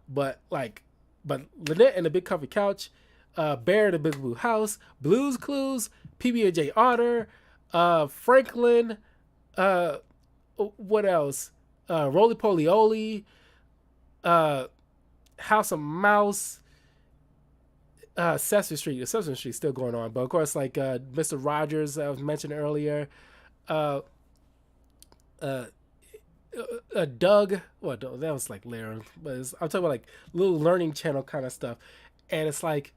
but Lynette and the Big Comfy Couch, Bear the Big Blue House, Blues Clues, PB&J Otter, Franklin, what else? Roly Poly Oly, House of Mouse, Sesame Street. Sesame Street's still going on, but of course, like Mr. Rogers, I was mentioned earlier, uh, uh, Doug. Well, that was like later, but I'm talking about like little learning channel kind of stuff, and it's like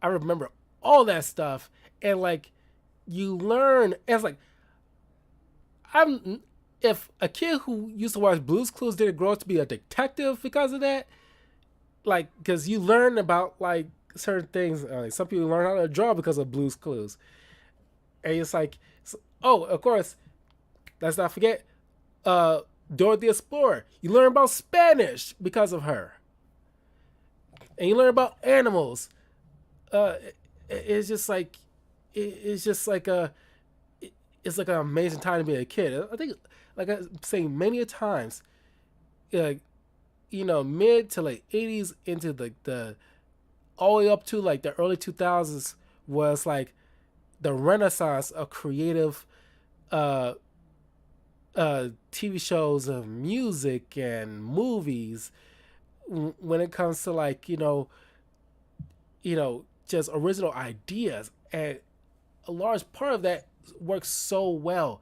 I remember all that stuff, and like you learn. And it's like if a kid who used to watch Blue's Clues didn't grow up to be a detective because of that, like because you learn about like certain things. Like some people learn how to draw because of Blue's Clues, and it's like, oh, of course, let's not forget Dora the Explorer. You learn about Spanish because of her, and you learn about animals. It's just like it's just like it's like an amazing time to be a kid. I think, like I'm saying many a times, like mid to like 80s into the all the way up to like the early 2000s was like the renaissance of creative TV shows, of music and movies, when it comes to like just original ideas, and a large part of that works so well.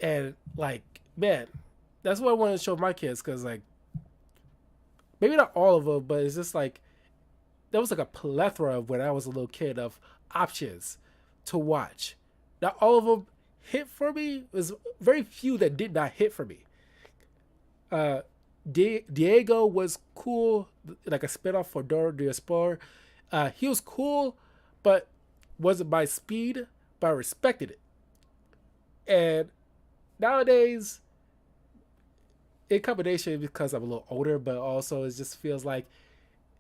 And like, man, that's what I wanted to show my kids, because like maybe not all of them, but it's just like there was like a plethora of when I was a little kid of options to watch. Not all of them hit for me. There's very few that did not hit for me. Diego was cool, like a spinoff for Dora the Explorer. He was cool, but wasn't my speed, but I respected it. And nowadays, in combination because I'm a little older, but also it just feels like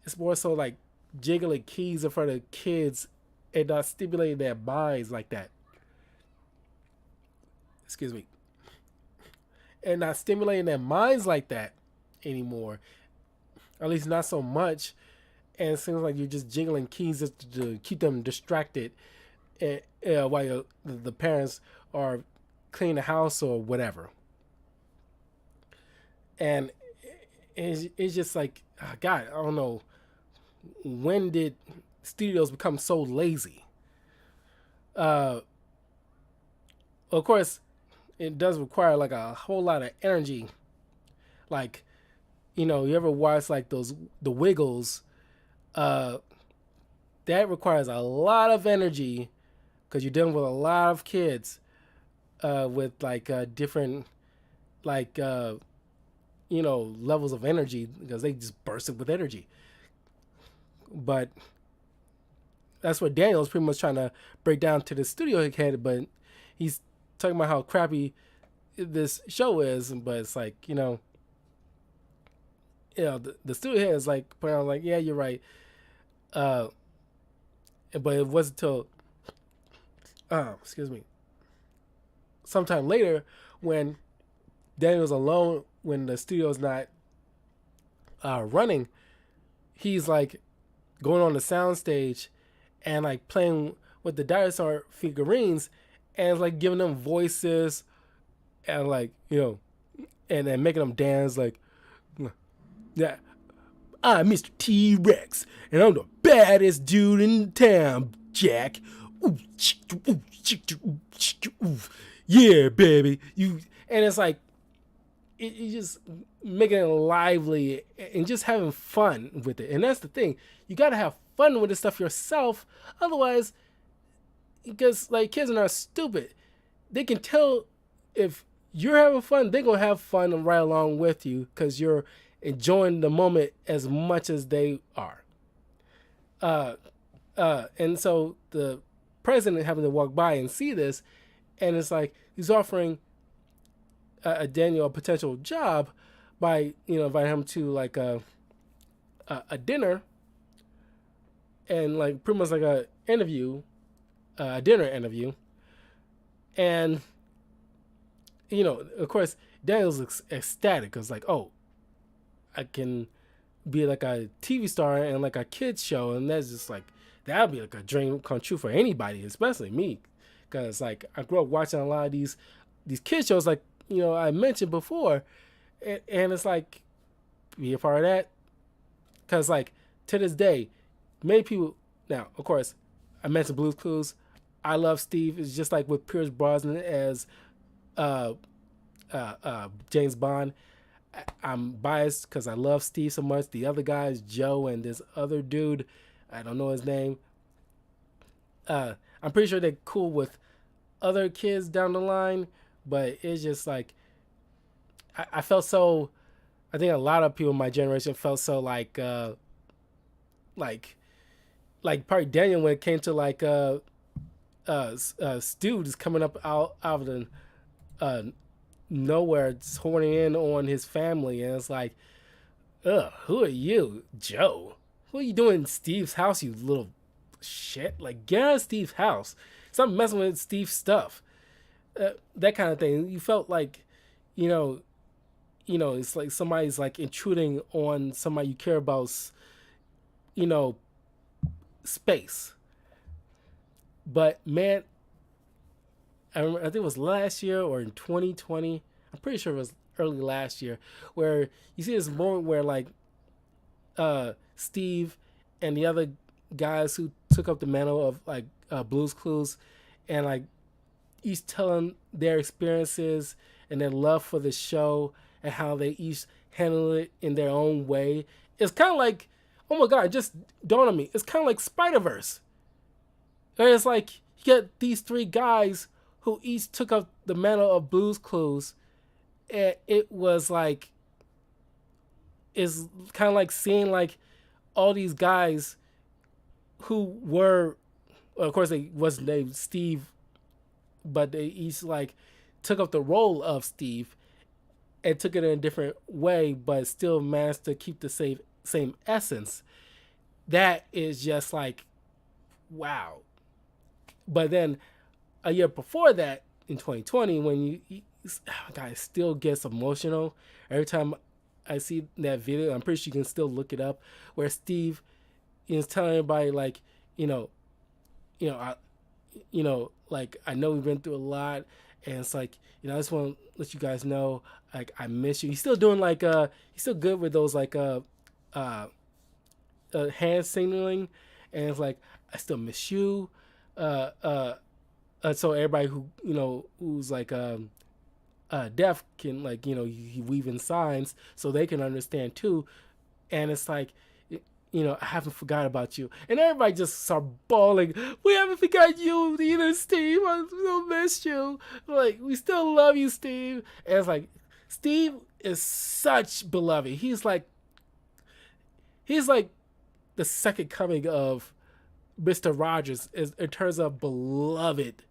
it's more so like jiggling keys in front of kids and not stimulating their minds like that. Excuse me. And not stimulating their minds like that anymore. At least not so much. And it seems like you're just jiggling keys just to keep them distracted, while the parents are cleaning the house or whatever. And it's just like, God, I don't know, when did studios become so lazy? Of course, it does require like a whole lot of energy. Like, you ever watch like the Wiggles? That requires a lot of energy because you're dealing with a lot of kids with like different like levels of energy, because they just burst with energy. But that's what Daniel's pretty much trying to break down to the studio head, but he's talking about how crappy this show is. But it's like, the studio head is like pointing out like, yeah, you're right. Uh, but it wasn't until excuse me, sometime later when Daniel's alone, when the studio's not running, he's like going on the soundstage and like playing with the dinosaur figurines and like giving them voices and like and then making them dance like, yeah, I'm Mr. T Rex and I'm the baddest dude in town, Jack. Yeah, baby, you. And it's like you just making it lively and just having fun with it. And that's the thing, you got to have fun with this stuff yourself, otherwise, because like kids are not stupid, they can tell if you're having fun, they're gonna have fun right along with you because you're enjoying the moment as much as they are. And so the president having to walk by and see this, and it's like he's offering a Daniel a potential job by inviting him to like a dinner and like pretty much like a interview, a dinner interview, and of course Daniel's ecstatic because like, oh, I can be like a TV star and like a kids show, and that's just like that'd be like a dream come true for anybody, especially me, because like I grew up watching a lot of these kids shows like I mentioned before, and it's like be a part of that, because like to this day, many people now, of course, I mentioned Blue's Clues. I love Steve. It's just like with Pierce Brosnan as James Bond. I'm biased because I love Steve so much. The other guys, Joe and this other dude, I don't know his name. I'm pretty sure they're cool with other kids down the line, but it's just like I felt so. I think a lot of people in my generation felt so like probably Daniel when it came to like Stu just coming up out of the nowhere, just horning in on his family, and it's like, ugh, who are you, Joe? What are you doing in Steve's house, you little shit? Like, get out of Steve's house. Stop messing with Steve's stuff. That kind of thing. You felt like, it's like somebody's like intruding on somebody you care about, space. But man, I think it was last year or in 2020. I'm pretty sure it was early last year, where you see this moment where like Steve and the other guys who took up the mantle of like Blue's Clues, and like each telling their experiences and their love for the show and how they each handle it in their own way. It's kind of like, oh my god, it just dawned on me. It's kind of like Spider-Verse. It's like you get these three guys who each took up the mantle of Blue's Clues, and it was like, it's kind of like seeing like all these guys who were, well, of course they wasn't named Steve, but they each like took up the role of Steve and took it in a different way, but still managed to keep the same essence. That is just like, wow. But then a year before that, in 2020, when God, it still gets emotional every time I see that video. I'm pretty sure you can still look it up, where Steve is telling everybody like, like I know we've been through a lot, and it's like, I just want to let you guys know, like I miss you. He's still doing like he's still good with those like hand signaling, and it's like I still miss you. So everybody who who's like deaf can like he weave in signs so they can understand too, and it's like I haven't forgot about you, and everybody just start bawling. We haven't forgot you either, Steve. I still miss you. Like, we still love you, Steve. And it's like, Steve is such beloved. He's like the second coming of Mr. Rogers in terms of beloved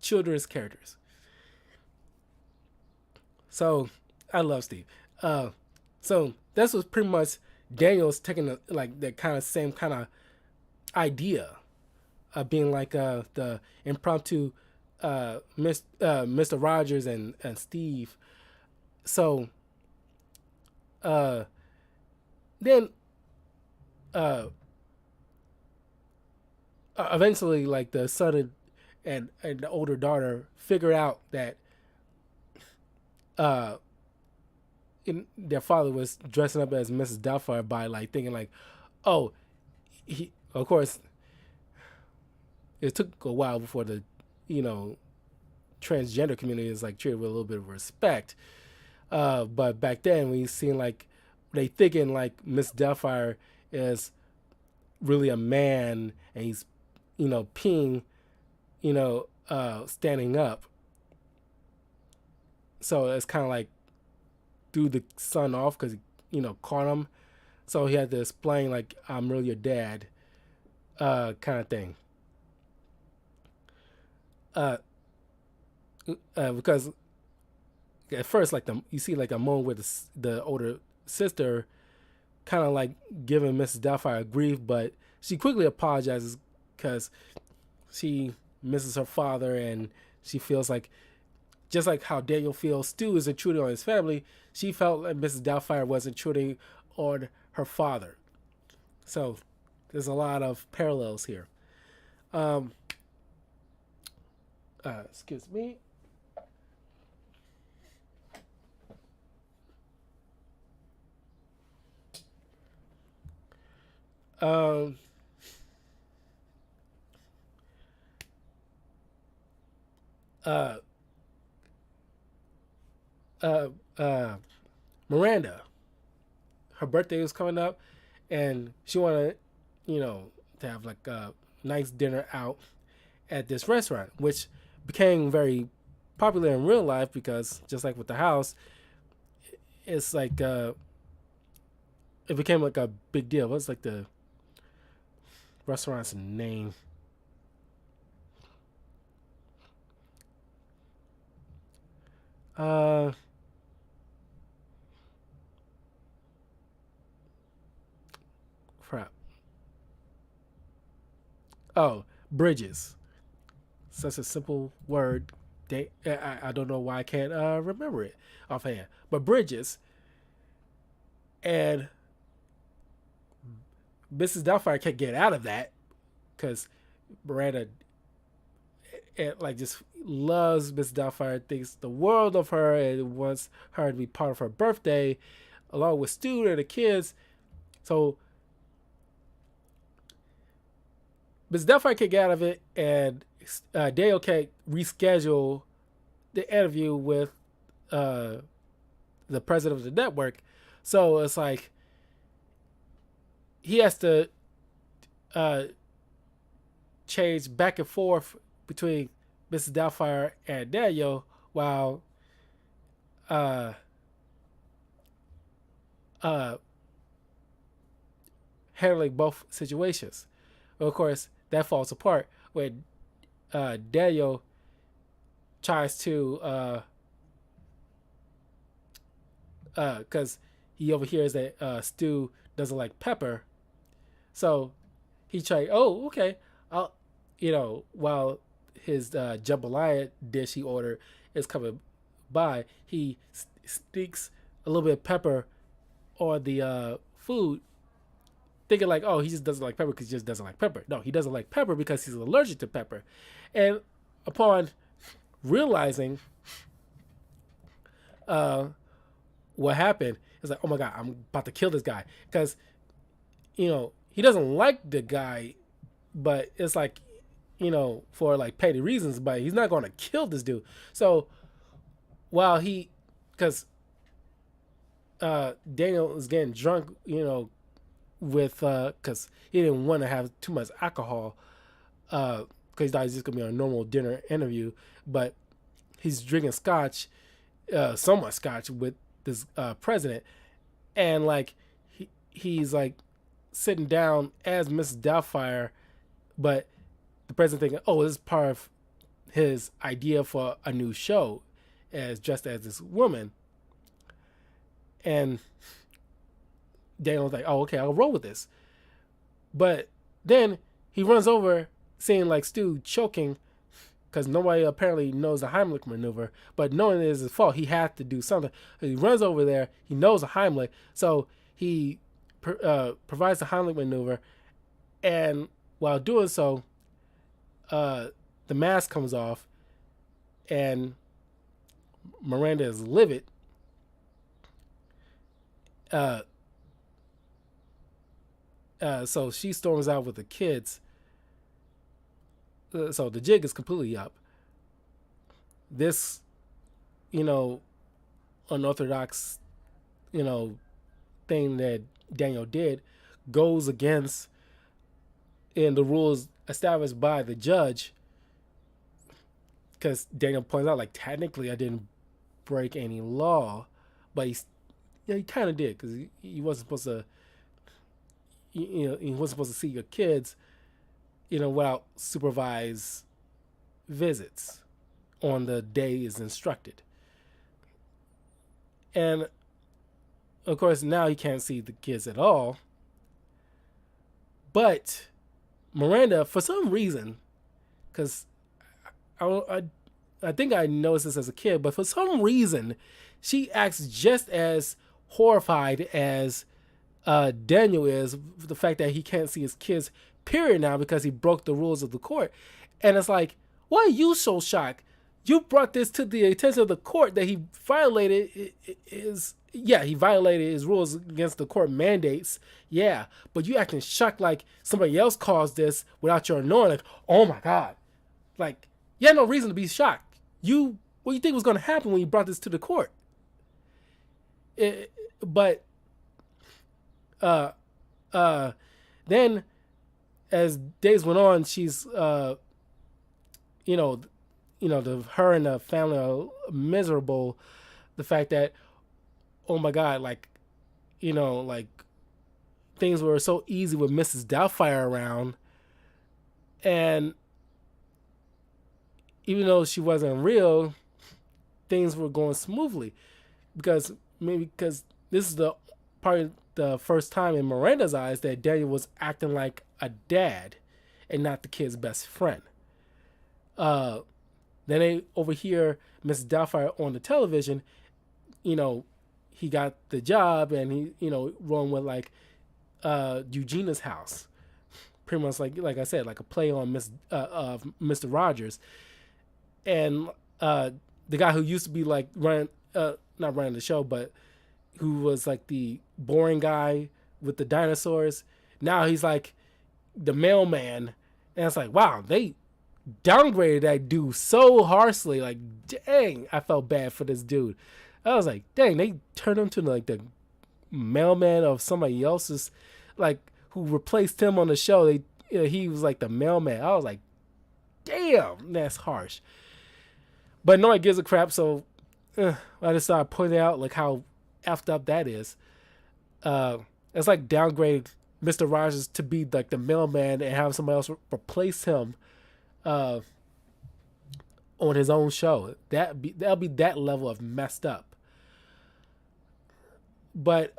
children's characters. So I love Steve. So this was pretty much Daniel's taking like that kind of same kind of idea of being like the impromptu Mr. Rogers and Steve. So uh, then uh, eventually, like the son and the older daughter figure out that uh, their father was dressing up as Mrs. Doubtfire by like thinking like, oh, he of course it took a while before the you know transgender community is like treated with a little bit of respect. But back then we seen like they thinking like Miss Doubtfire is really a man and he's peeing standing up. So it's kind of like threw the son off because caught him. So he had to explain like I'm really your dad, kind of thing. Uh, because at first like you see like a moment with the older sister kind of like giving Mrs. Doubtfire grief, but she quickly apologizes because she misses her father and she feels like just like how Daniel feels Stu is intruding on his family, she felt like Mrs. Doubtfire was intruding on her father. So there's a lot of parallels here. Um, excuse me. Um, uh, uh, uh, Miranda, her birthday was coming up, and she wanted, to have like a nice dinner out at this restaurant, which became very popular in real life because just like with the house, it's like it became like a big deal. What's like the restaurant's name? Uh, crap. Oh, Bridges. Such a simple word. I don't know why I can't remember it offhand. But Bridges and Mrs. Doubtfire can't get out of that because Miranda like just loves Miss Doubtfire, thinks the world of her, and wants her to be part of her birthday, along with Stu and the kids. So Miss Doubtfire can't get out of it, and Dale can't reschedule the interview with uh, the president of the network. So it's like he has to uh, change back and forth between Mrs. Doubtfire and Daniel while uh, uh, handling both situations. Well, of course, that falls apart when Daniel tries to, because he overhears that Stu doesn't like pepper, so he tried. Oh, okay. I'll, while his jambalaya dish he ordered is coming by, he sneaks a little bit of pepper on the food, thinking like, oh, he just doesn't like pepper because he just doesn't like pepper. No, he doesn't like pepper because he's allergic to pepper. And upon realizing uh, what happened, it's like, oh my god, I'm about to kill this guy because he doesn't like the guy, but it's like for like petty reasons, but he's not going to kill this dude. So while because Daniel is getting drunk, with because he didn't want to have too much alcohol, because he thought he was just gonna be on a normal dinner interview, but he's drinking scotch, so much scotch with this president, and like he's like sitting down as Mrs. Doubtfire, but the president thinking, oh, this is part of his idea for a new show, as dressed as this woman, and Daniel's like, oh, okay, I'll roll with this. But then he runs over, seeing like Stu choking because nobody apparently knows the Heimlich maneuver. But knowing it is his fault, he had to do something. So he runs over there. He knows the Heimlich, so he provides the Heimlich maneuver, and while doing so, the mask comes off, and Miranda is livid. Uh, so she storms out with the kids. So the jig is completely up. This, unorthodox, thing that Daniel did goes against in the rules established by the judge. Because Daniel points out, like, technically I didn't break any law, but he kind of did, because he wasn't supposed to, he wasn't supposed to see your kids, without supervised visits on the day is instructed. And of course, now he can't see the kids at all. But Miranda, for some reason, because I think I noticed this as a kid, but for some reason, she acts just as horrified as Daniel is for the fact that he can't see his kids, period, now because he broke the rules of the court. And it's like, why are you so shocked? You brought this to the attention of the court that he violated he violated his rules against the court mandates. Yeah, but you acting shocked like somebody else caused this without your knowing. Like, oh my God. Like, you had no reason to be shocked. What do you think was going to happen when you brought this to the court? But then as days went on, she's her and the family are miserable. The fact that, oh my God, like things were so easy with Mrs. Doubtfire around, and even though she wasn't real, things were going smoothly because this is probably the first time in Miranda's eyes that Daniel was acting like a dad and not the kid's best friend. Then they overhear Mrs. Doubtfire on the television. He got the job and he rolling with like Eugenia's house, pretty much like I said, like a play on Mr. Rogers. And the guy who used to be like not running the show, but who was like the boring guy with the dinosaurs, now he's like the mailman. And it's like, wow, they downgraded that dude so harshly. Like, dang, I felt bad for this dude. I was like, dang, they turned him to like the mailman of somebody else's, like, who replaced him on the show. He was like the mailman. I was like, damn, that's harsh. But nobody gives a crap, so I just started pointing out like how effed up that is. It's like downgrade Mr. Rogers to be like the mailman and have somebody else replace him on his own show. That'll be that level of messed up. But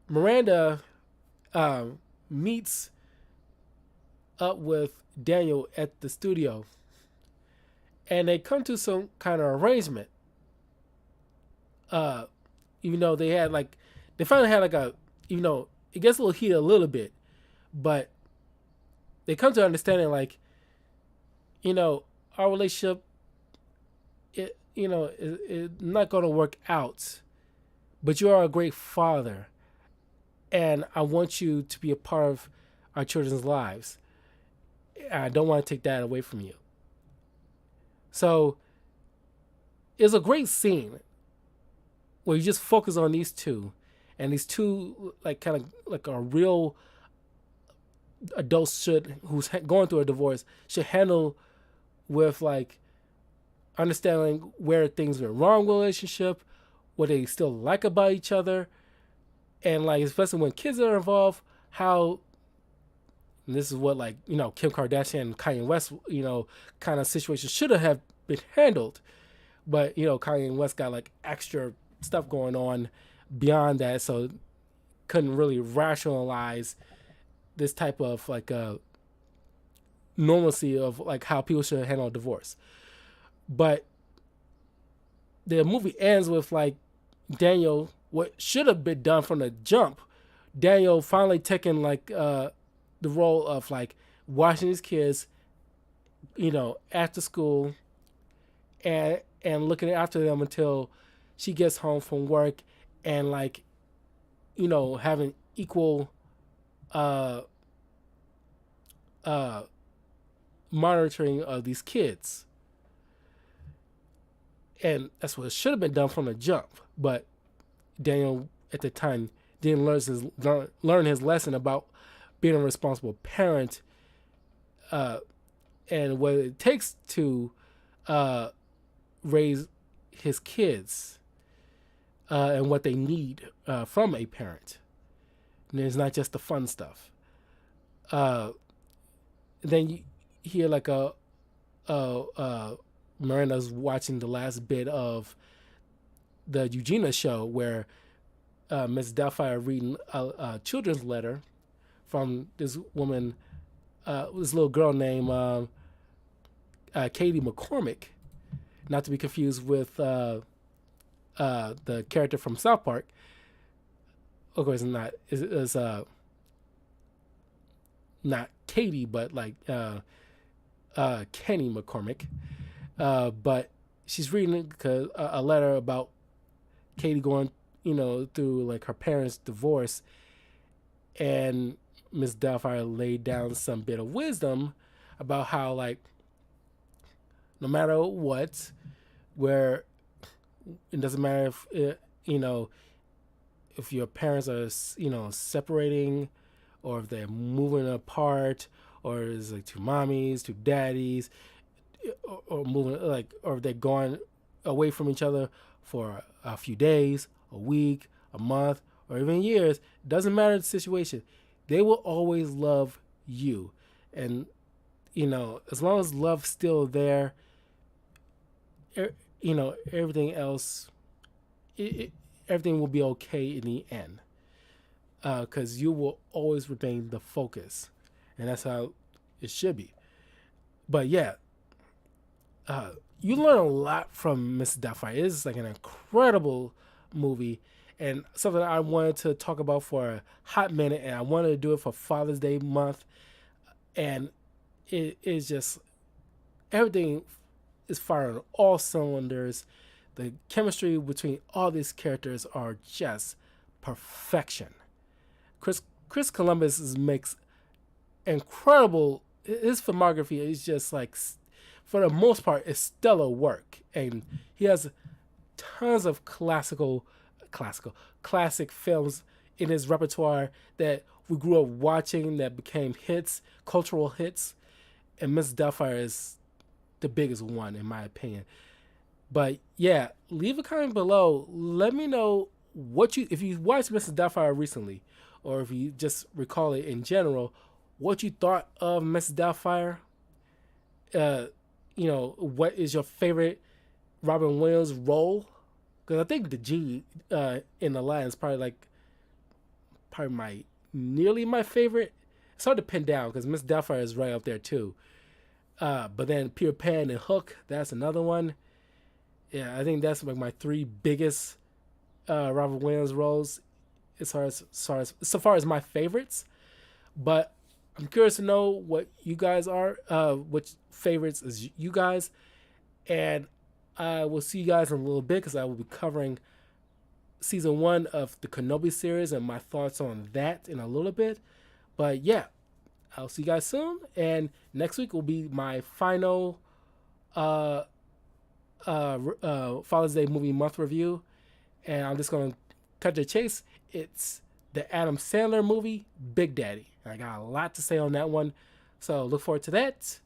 Miranda meets up with Daniel at the studio, and they come to some kind of arrangement. Even though they finally had like even though it gets a little heated a little bit, but they come to understanding like, our relationship, it not going to work out, but you are a great father, and I want you to be a part of our children's lives. I don't want to take that away from you. So it's a great scene where you just focus on these two, and these two like kind of like a real adults who's going through a divorce should handle with like understanding where things went wrong with the relationship, what they still like about each other, and like especially when kids are involved, how. And this is what Kim Kardashian and Kanye West kind of situation should have been handled, but Kanye West got like extra stuff going on beyond that, so couldn't really rationalize this type of like normalcy of like how people should handle divorce. But the movie ends with like Daniel, what should have been done from the jump, Daniel finally taking like the role of like watching his kids, after school, and looking after them until she gets home from work, and like having equal uh uh monitoring of these kids. And that's what should have been done from the jump. But Daniel at the time didn't learn his lesson about being a responsible parent, and what it takes to raise his kids, and what they need from a parent. And it's not just the fun stuff. Then you hear like Miranda's watching the last bit of the Eugenia show where Miss Doubtfire reading a children's letter from this woman, this little girl named Katie McCormick, not to be confused with the character from South Park. Of course, not is not Katie, but like Kenny McCormick. But she's reading a letter about Katie going, through like her parents' divorce, and Miss Doubtfire laid down some bit of wisdom about how like no matter what, where it doesn't matter if if your parents are separating, or if they're moving apart, or it's like two mommies, two daddies, or moving or if they're going away from each other for a few days, a week, a month, or even years. Doesn't matter the situation. They will always love you, and as long as love's still there, everything else, everything will be okay in the end, because you will always remain the focus, and that's how it should be. But yeah, you learn a lot from Miss Doubtfire. It is like an incredible movie, and something I wanted to talk about for a hot minute, and I wanted to do it for Father's Day month, and it is just everything is firing on all cylinders. The chemistry between all these characters are just perfection. Chris Columbus makes incredible. His filmography is just like, for the most part, it's stellar work, and he has tons of classic films in his repertoire that we grew up watching that became hits, cultural hits, and Miss Doubtfire is the biggest one in my opinion. But yeah, leave a comment below. Let me know if you watched Mrs. Doubtfire recently, or if you just recall it in general, what you thought of Mrs. Doubtfire. What is your favorite Robin Williams role? Because I think the G in the line is probably nearly my favorite. It's hard to pin down because Miss Doubtfire is right up there too. But then Peter Pan and Hook, that's another one. Yeah, I think that's like my three biggest Robin Williams roles so far as my favorites. But I'm curious to know what you guys are, which favorites is you guys. And I will see you guys in a little bit because I will be covering season 1 of the Kenobi series and my thoughts on that in a little bit. But yeah, I'll see you guys soon. And next week will be my final Father's Day movie month review. And I'm just going to cut to the chase. It's the Adam Sandler movie, Big Daddy. I got a lot to say on that one. So look forward to that.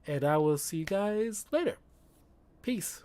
And I will see you guys later. Peace.